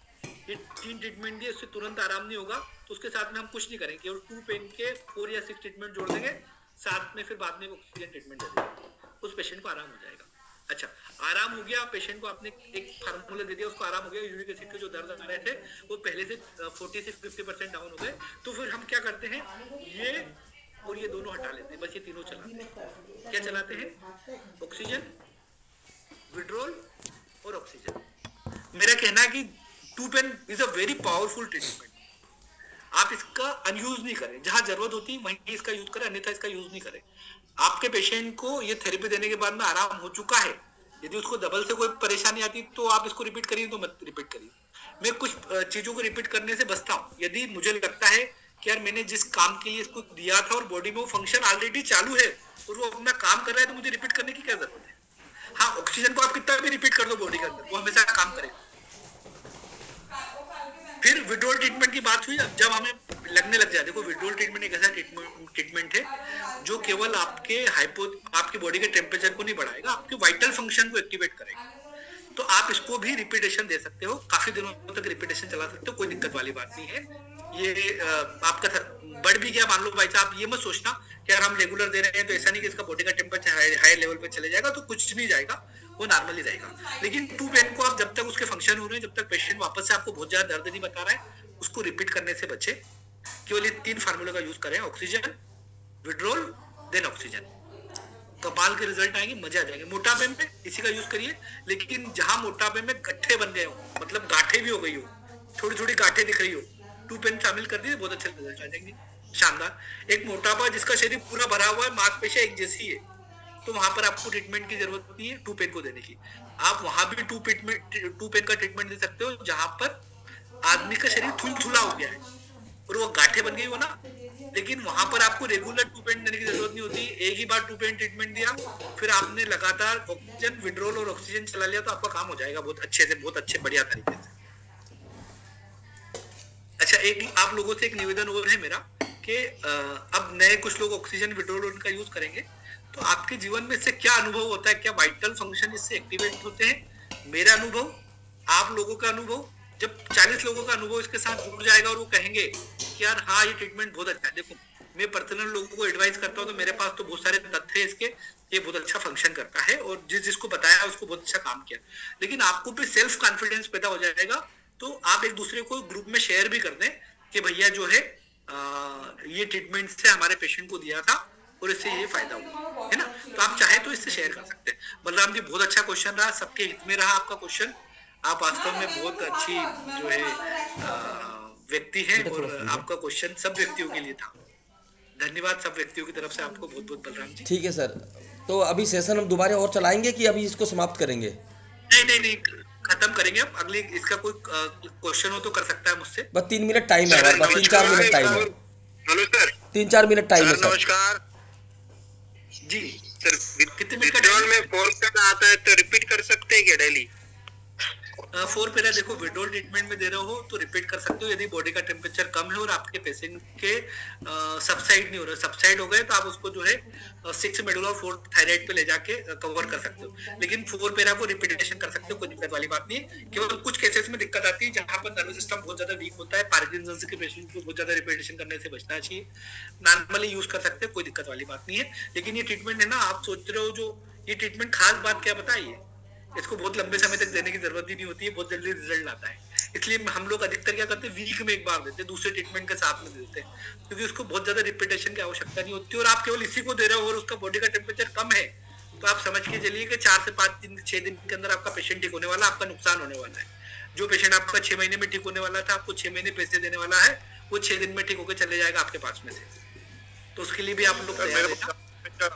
ये 3 ट्रीटमेंट दिए, उससे तुरंत आराम नहीं होगा, तो उसके साथ में हम कुछ नहीं करेंगे, और 2 पेन के 4 या 6 ट्रीटमेंट जोड़ देंगे, साथ में फिर बाद में ऑक्सीजन ट्रीटमेंट दे देंगे, उस पेशेंट को आराम हो जाएगा। अच्छा, आराम हो गया, पेशेंट को आपने एक फार्मूला दे दिया, उसको आराम हो गया, यूरिक एसिड के जो दर्द आ रहे थे वो पहले से 40 से 50% डाउन हो गए, तो फिर हम क्या करते हैं, ये और ये दोनों हटा लेते हैं, बस ये तीनों चलाते हैं। क्या चलाते हैं? ऑक्सीजन, विड्रॉल और ऑक्सीजन। मेरा कहना है कि 2 pain is a very powerful treatment, आप इसका अनयूज नहीं करें, जहां जरूरत होती है वहीं इसका यूज करें, अन्यथा इसका यूज नहीं करें। आपके पेशेंट को ये थेरेपी देने के बाद में आराम हो चुका है, यदि उसको डबल से कोई परेशानी आती तो आप इसको रिपीट करिए, तो मत रिपीट करिए। मैं कुछ चीजों को रिपीट करने से बचता हूँ। यदि मुझे लगता है कि यार मैंने जिस काम के लिए इसको दिया था और बॉडी में वो फंक्शन ऑलरेडी चालू है और वो अपना काम कर रहा है, तो मुझे रिपीट करने की क्या जरूरत है। हाँ, ऑक्सीजन को आप कितना भी रिपीट कर दो बॉडी के अंदर, वो हमेशा काम करेगा। फिर विड्रोल ट्रीटमेंट की बात हुई। अब जब हमें लगने लग जाए, देखो विड्रोल ट्रीटमेंट एक ऐसा ट्रीटमेंट है जो केवल आपकी बॉडी के टेम्परेचर को नहीं बढ़ाएगा, आपके वाइटल फंक्शन को एक्टिवेट करेगा। तो आप इसको भी रिपीटेशन दे सकते हो, काफी दिनों तक रिपीटेशन चला सकते हो, कोई दिक्कत वाली बात नहीं है। ये आपका बढ़ भी गया, मान लो भाई साहब, ये मत सोचना कि यार हम रेगुलर दे रहे हैं तो ऐसा नहीं कि इसका बॉडी का टेम्परेचर हाई लेवल पे चले जाएगा, तो कुछ नहीं जाएगा, वो नॉर्मल ही रहेगा। लेकिन टू पेन को आप जब तक उसके फंक्शन हो रहे हैं, जब तक पेशेंट वापस से आपको बहुत ज्यादा दर्द नहीं बता रहा है, उसको रिपीट करने से बचे। केवल ये 3 फार्मूले का यूज करें, ऑक्सीजन, विड्रोल, देन ऑक्सीजन। कमाल के रिजल्ट आएंगे, मजे आ जाएंगे। मोटापे में इसी का यूज करिए, लेकिन जहां मोटापे में गट्ठे बन गए हो, मतलब गांठे भी हो गई हो, थोड़ी थोड़ी गांठे दिख रही हो, टू पेन शामिल कर दिए, बहुत अच्छे रिजल्ट आ जाएंगे, शानदार। एक मोटापा जिसका शरीर पूरा भरा हुआ है, मांसपेशियां एक जैसी है, तो वहां पर आपको ट्रीटमेंट की जरूरत नहीं है टू पेन को देने की। आप वहां भी टू पेन का ट्रीटमेंट दे सकते हो जहां पर आदमी का शरीर थुलथुला हो गया है और वो गांठे बन गई हो ना, लेकिन वहां पर आपको रेगुलर टू पेन देने की जरूरत नहीं होती। एक ही बार टू पेन ट्रीटमेंट दिया, फिर आपने लगातार ऑक्सीजन, विड्रोल और ऑक्सीजन चला लिया, तो आपका काम हो जाएगा बहुत अच्छे से, बहुत अच्छे बढ़िया तरीके से। अच्छा, एक आप लोगों से एक निवेदन और है मेरा कि अब नए कुछ लोग ऑक्सीजन, विड्रोल उनका यूज करेंगे, तो आपके जीवन में इससे क्या अनुभव होता है, क्या वाइटल फंक्शन इससे एक्टिवेट होते हैं। मेरा अनुभव, आप लोगों का अनुभव, जब 40 लोगों का अनुभव इसके साथ जुड़ जाएगा और वो कहेंगे कि यार हाँ, ये ट्रीटमेंट बहुत अच्छा है। देखो, मैं पर्सनल लोगों को एडवाइस करता हूँ, तो मेरे पास तो बहुत सारे तथ्य है इसके, ये बहुत अच्छा फंक्शन करता है और जिसको बताया उसको बहुत अच्छा काम किया। लेकिन आपको भी सेल्फ कॉन्फिडेंस पैदा हो जाएगा, तो आप एक दूसरे को ग्रुप में शेयर भी कर दें कि भैया जो है ये ट्रीटमेंट से हमारे पेशेंट को दिया था और इससे ये फायदा हुआ है ना। तो आप चाहे तो इससे शेयर कर सकते हैं। बलराम जी, बहुत अच्छा क्वेश्चन रहा, सबके हित में रहा आपका क्वेश्चन। आप वास्तव में बहुत अच्छी जो है व्यक्ति है और आपका क्वेश्चन सब व्यक्तियों के लिए था। धन्यवाद सब व्यक्तियों की तरफ से आपको बहुत बहुत, बलराम जी। ठीक है सर, तो अभी सेशन हम दोबारा और चलाएंगे कि अभी इसको समाप्त करेंगे? नहीं, खत्म करेंगे। अब अगले इसका कोई क्वेश्चन हो तो कर सकता है मुझसे। बस 3 मिनट टाइम है हमारे पास, 3-4 मिनट टाइम है। हेलो सर, 3-4 मिनट टाइम है सर। नमस्कार जी सर। कितने मिनट का विड्रॉल टाइम में 4 पेन आता है तो रिपीट कर सकते हैं क्या डेली? 4 पेरा देखो, विड्रोल ट्रीटमेंट में दे रहे हो तो रिपीट कर सकते हो यदि बॉडी का टेम्परेचर कम है और आपके पेशेंट के सबसाइड नहीं हो रहा, सबसाइड हो गए तो आप उसको जो है 6 मेडुला और 4 थायराइड पे ले जाके कवर कर सकते हो। लेकिन 4 पेरा को रिपीटेशन कर सकते हो, कोई दिक्कत वाली बात नहीं है। केवल कुछ केसेस में दिक्कत आती है जहां पर नर्वस सिस्टम बहुत ज्यादा वीक होता है, पार्किंसंस के पेशेंट को बहुत ज्यादा रिपीटेशन करने से बचना चाहिए। नॉर्मली यूज कर सकते हैं, कोई दिक्कत वाली बात नहीं है। लेकिन ये ट्रीटमेंट है ना, आप सोच रहे हो जो ये ट्रीटमेंट, खास बात क्या बताइए, इसको बहुत लंबे समय तक देने की जरूरत ही नहीं होती है, बहुत जल्दी रिजल्ट आता है। इसलिए हम लोग अधिकतर क्या करते हैं, वीक में एक बार देते हैं, दूसरे ट्रीटमेंट के साथ में देते हैं, क्योंकि उसको बहुत ज्यादा रिपीटेशन की आवश्यकता नहीं होती। और आप केवल इसी को दे रहे हो और उसका बॉडी का टेम्परेचर कम है, तो आप समझ के चलिए कि 4 से 5 दिन, 6 दिन के अंदर आपका पेशेंट ठीक होने वाला, आपका नुकसान होने वाला है। जो पेशेंट आपका 6 महीने में ठीक होने वाला था, आपको 6 महीने पैसे देने वाला है, वो 6 दिन में ठीक होकर चले जाएगा आपके पास में से। तो उसके लिए भी आप लोग तैयार रहना।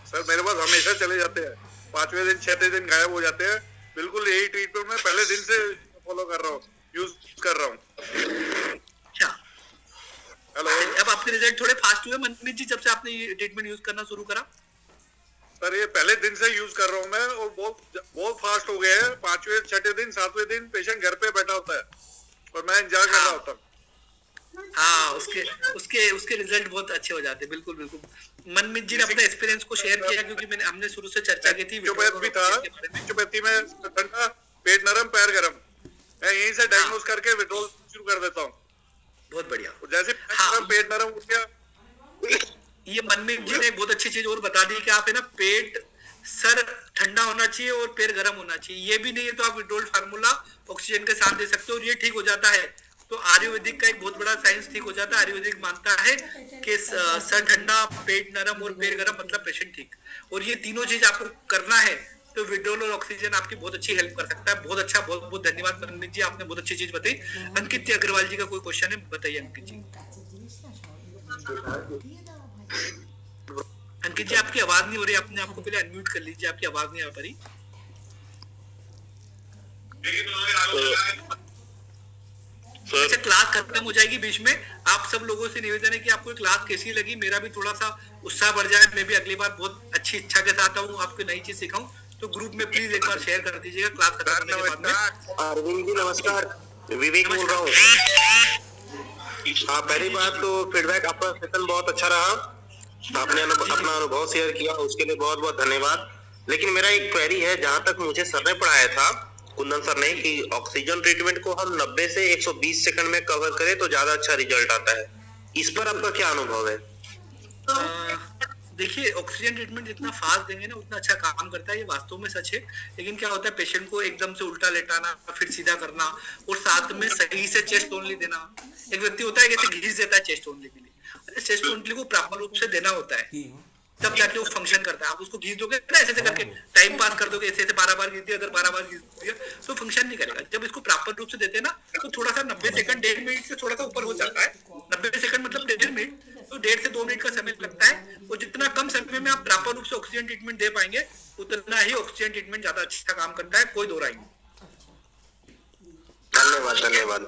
सर मेरे पास हमेशा चले जाते हैं, 5वें दिन 6वें दिन गायब हो जाते हैं। बिल्कुल यही ट्रीटमेंट मैं पहले दिन से फॉलो कर रहा हूँ, यूज कर रहा हूँ। अच्छा, हेलो, अब आपके रिजल्ट थोड़े फास्ट हुए मनमीत जी जब से आपने ये ट्रीटमेंट यूज करना शुरू करा? सर ये पहले दिन से यूज कर रहा हूँ मैं और बहुत फास्ट हो गए हैं। 5वें 6वें दिन 7वें दिन पेशेंट घर पे बैठा होता है और मैं इंतजार कर रहा होता हूँ। हाँ, उसके रिजल्ट बहुत अच्छे हो जाते हैं। बिल्कुल बिल्कुल, मनमीत जी ने अपने एक्सपीरियंस को शेयर किया, क्योंकि हमने शुरू से चर्चा की थी। भी था, नेचुरोपैथी में ठंडा, पेट नरम, पैर गरम, मैं यहीं से डायग्नोज करके विड्रॉल शुरू कर देता हूँ। बहुत बढ़िया। जैसे पेट नरम हो गया, ये मनमीत जी ने बहुत अच्छी चीज और बता दी कि आप है ना, पेट, सर ठंडा होना चाहिए और पैर गर्म होना चाहिए। ये भी नहीं है तो आप विड्रॉल फार्मूला ऑक्सीजन के साथ दे सकते हो और ये ठीक हो जाता है। तो आयुर्वेदिक का एक बहुत बड़ा साइंस ठीक हो जाता है। आयुर्वेदिक मानता है कि सर ठंडा, पेट नरम और पैर गरम मतलब पेशेंट ठीक। और ये तीनों चीज आपको करना है तो विड्रॉल और ऑक्सीजन आपकी बहुत अच्छी हेल्प कर सकता है। बहुत अच्छा, बहुत बहुत धन्यवाद मनमीत जी, आपने बहुत अच्छी चीज बताई। अंकित अग्रवाल जी का कोई क्वेश्चन है, बताइए अंकित जी। अंकित जी आपकी आवाज नहीं हो रही, आपने आपको पहले अनम्यूट कर लीजिए, आपकी आवाज नहीं आ पा रही। जैसे क्लास खत्म हो जाएगी बीच में, आप सब लोगों से निवेदन है कि आपको क्लास कैसी लगी, मेरा भी थोड़ा सा उत्साह बढ़ जाए, मैं भी अगली बार बहुत अच्छी इच्छा के साथ आऊँ, आपको नई चीज सिखाऊं, तो ग्रुप में प्लीज एक बार शेयर कर दीजिएगा क्लास खत्म होने के बाद में। अरविंद जी नमस्कार, विवेक बोल रहा हूँ। हाँ, पहली बात तो फीडबैक, आपका सेशन बहुत अच्छा रहा, आपने अपना अनुभव शेयर किया, उसके लिए बहुत बहुत धन्यवाद। लेकिन मेरा एक क्वेरी है, जहाँ तक मुझे सर ने पढ़ाया था, कुंदन सर ने, कि ऑक्सीजन ट्रीटमेंट को हम 90 से 120 सेकंड में कवर करें तो ज्यादा अच्छा रिजल्ट आता है। इस पर आपका क्या अनुभव है? देखिए, ऑक्सीजन ट्रीटमेंट जितना फास्ट देंगे ना उतना अच्छा काम करता है, ये वास्तव में सच है। लेकिन क्या होता है, पेशेंट को एकदम से उल्टा लेटाना, फिर सीधा करना, और साथ में सही से चेस्ट ओनली देना। एक व्यक्ति होता है जैसे घीस देता है चेस्ट ओनली के लिए, चेस्ट ओनली को प्रॉपर रूप से देना होता है, तब जाके वो फंक्शन करता है। आप उसको घीस दोगे ना ऐसे करके टाइम पास कर दोगे, ऐसे 12 बार घीस दिया, अगर 12 बार घीस दिया तो फंक्शन नहीं करेगा। जब इसको प्रॉपर रूप से देते हैं ना, तो थोड़ा सा 90 सेकंड 1.5 मिनट से थोड़ा सा ऊपर हो जाता है। 90 सेकंड मतलब 1.5 मिनट, तो 1.5 से 2 मिनट का समय लगता है। और जितना कम समय में आप प्रॉपर रूप से ऑक्सीजन ट्रीटमेंट दे पाएंगे, उतना ही ऑक्सीजन ट्रीटमेंट ज्यादा अच्छा काम करता है, कोई दो राय नहीं। धन्यवाद धन्यवाद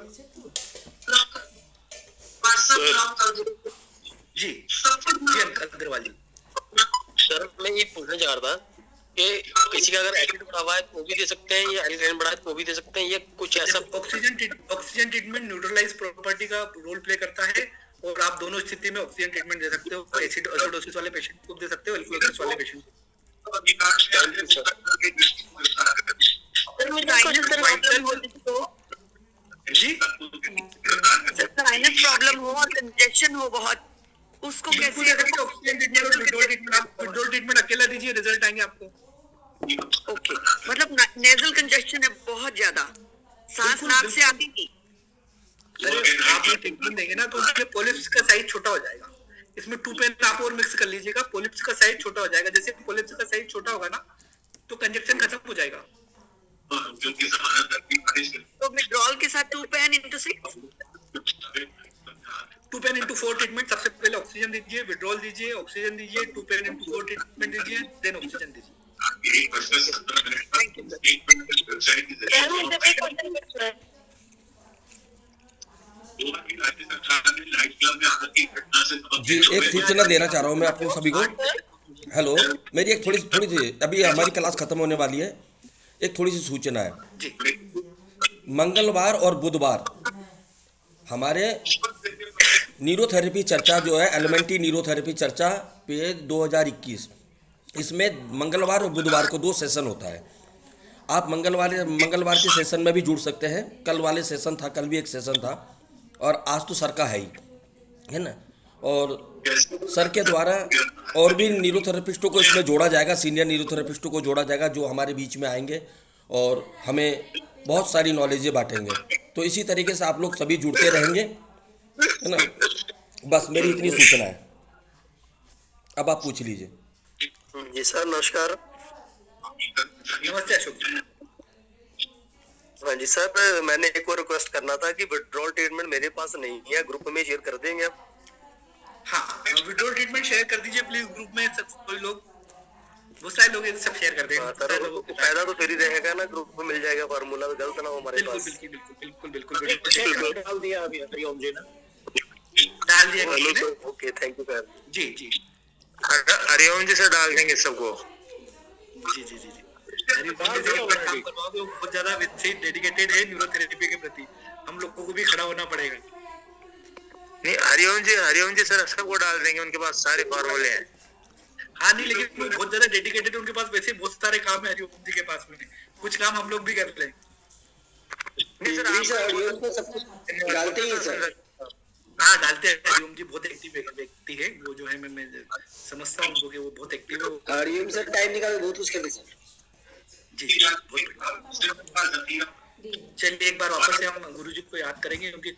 जी जी अग्रवाल जी। सर मैं ये पूछना चाह रहा था कि किसी का अगर एसिड बढ़ा हुआ है तो भी दे सकते हैं, या एल्कालाइन बढ़ा है तो भी दे सकते हैं, या कुछ ऐसा? ऑक्सीजन ट्रीटमेंट न्यूट्रलाइज प्रॉपर्टी का रोल प्ले करता है, और आप दोनों स्थिति में ऑक्सीजन ट्रीटमेंट दे सकते हो। एसिडोसिस वाले पेशेंट को दे सकते हो, एल्कोहोलिसिस वाले पेशेंट को। जी साइनस प्रॉब्लम हो और कंजेशन हो बहुत, उसको कैसे? ऑक्सीजन विड्रॉल ट्रीटमेंट अकेला दीजिए, रिजल्ट आएंगे आपको। ओके, मतलब नेजल कंजेशन है बहुत ज्यादा, सांस नाक से आती नहीं। अरे आप ये ट्रीटमेंट देंगे ना तो उसके पॉलिप्स का साइज छोटा हो जाएगा। इसमें 2 पेन आप और मिक्स कर लीजिएगा, पॉलिप्स का साइज छोटा हो जाएगा। जैसे पॉलिप्स का साइज छोटा होगा ना, तो कंजेक्शन खत्म हो जाएगा। तो विड्रॉल के साथ 2 pain into 6, 2 pain into 4 treatment. सबसे पहले ऑक्सीजन दीजिए, विड्रॉल दीजिए, ऑक्सीजन दीजिए, 2 पेन into 4 ट्रीटमेंट दीजिए, देन ऑक्सीजन दीजिए। जी, एक सूचना देना चाह रहा हूँ मैं आपको सभी को। हेलो, मेरी एक थोड़ी सी, अभी हमारी क्लास खत्म होने वाली है, एक थोड़ी सी सूचना है। मंगलवार और बुधवार हमारे न्यूरोथेरेपी चर्चा जो है, एलिमेंट्री न्यूरोथेरेपी चर्चा पे 2021, इसमें मंगलवार और बुधवार को 2 सेशन होता है। आप मंगलवार के सेशन में भी जुड़ सकते हैं। कल वाले सेशन था, कल भी एक सेशन था, और आज तो सर का है ही, है ना। और सर के द्वारा और भी न्यूरोथेरेपिस्टों को इसमें जोड़ा जाएगा, सीनियर न्यूरोथेरेपिस्टों को जोड़ा जाएगा, जो हमारे बीच में आएंगे और हमें बहुत सारी नॉलेजें बांटेंगे। तो इसी तरीके से आप लोग सभी जुड़ते रहेंगे, है ना। बस मेरी इतनी सूचना है, अब आप पूछ लीजिए। जी सर नमस्कार। नमस्ते अशोक जी। हाँ जी सर, मैंने एक और रिक्वेस्ट करना था कि विड्रॉल ट्रीटमेंट मेरे पास नहीं है, ग्रुप में शेयर कर देंगे आप? हाँ, विड्रॉल ट्रीटमेंट शेयर कर दीजिए प्लीज ग्रुप में। सब कोई लोग, बहुत सारे लोग सब शेयर कर देंगे। फायदा तो फिर ही रहेगा ना, ग्रुप में मिल जाएगा फार्मूला, गलत ना हो हमारे पास। बिल्कुल डाल दिया अभी हरिओम जी ने, डाल दिया। Okay thank you sir. जी जी हरिओम जी से डाल देंगे सबको। जी जी जी जी काम करवाओगे, वो बहुत ज्यादा डेडिकेटेड है न्यूरोथेरेपी के प्रति, हम लोगों को भी खड़ा होना पड़ेगा। नहीं हरिओम जी सर सबको डाल देंगे, उनके पास सारे फार्मूले हैं। हाँ नहीं, लेकिन वो बहुत ज्यादा डेडिकेटेड, उनके पास वैसे बहुत सारे काम है हरिओम जी के पास में, कुछ काम हम लोग भी कर लें। डालते ही सर। हाँ डालते हैं, हरिओम जी बहुत एक्टिव व्यक्ति है, वो जो है मैं समझता हूँ उनको कि वो बहुत एक्टिव है। हरिओम सर टाइम निकाल बहुत मुश्किल है सर। जी चलिए एक बार वापस से हम गुरुजी को याद करेंगे, क्योंकि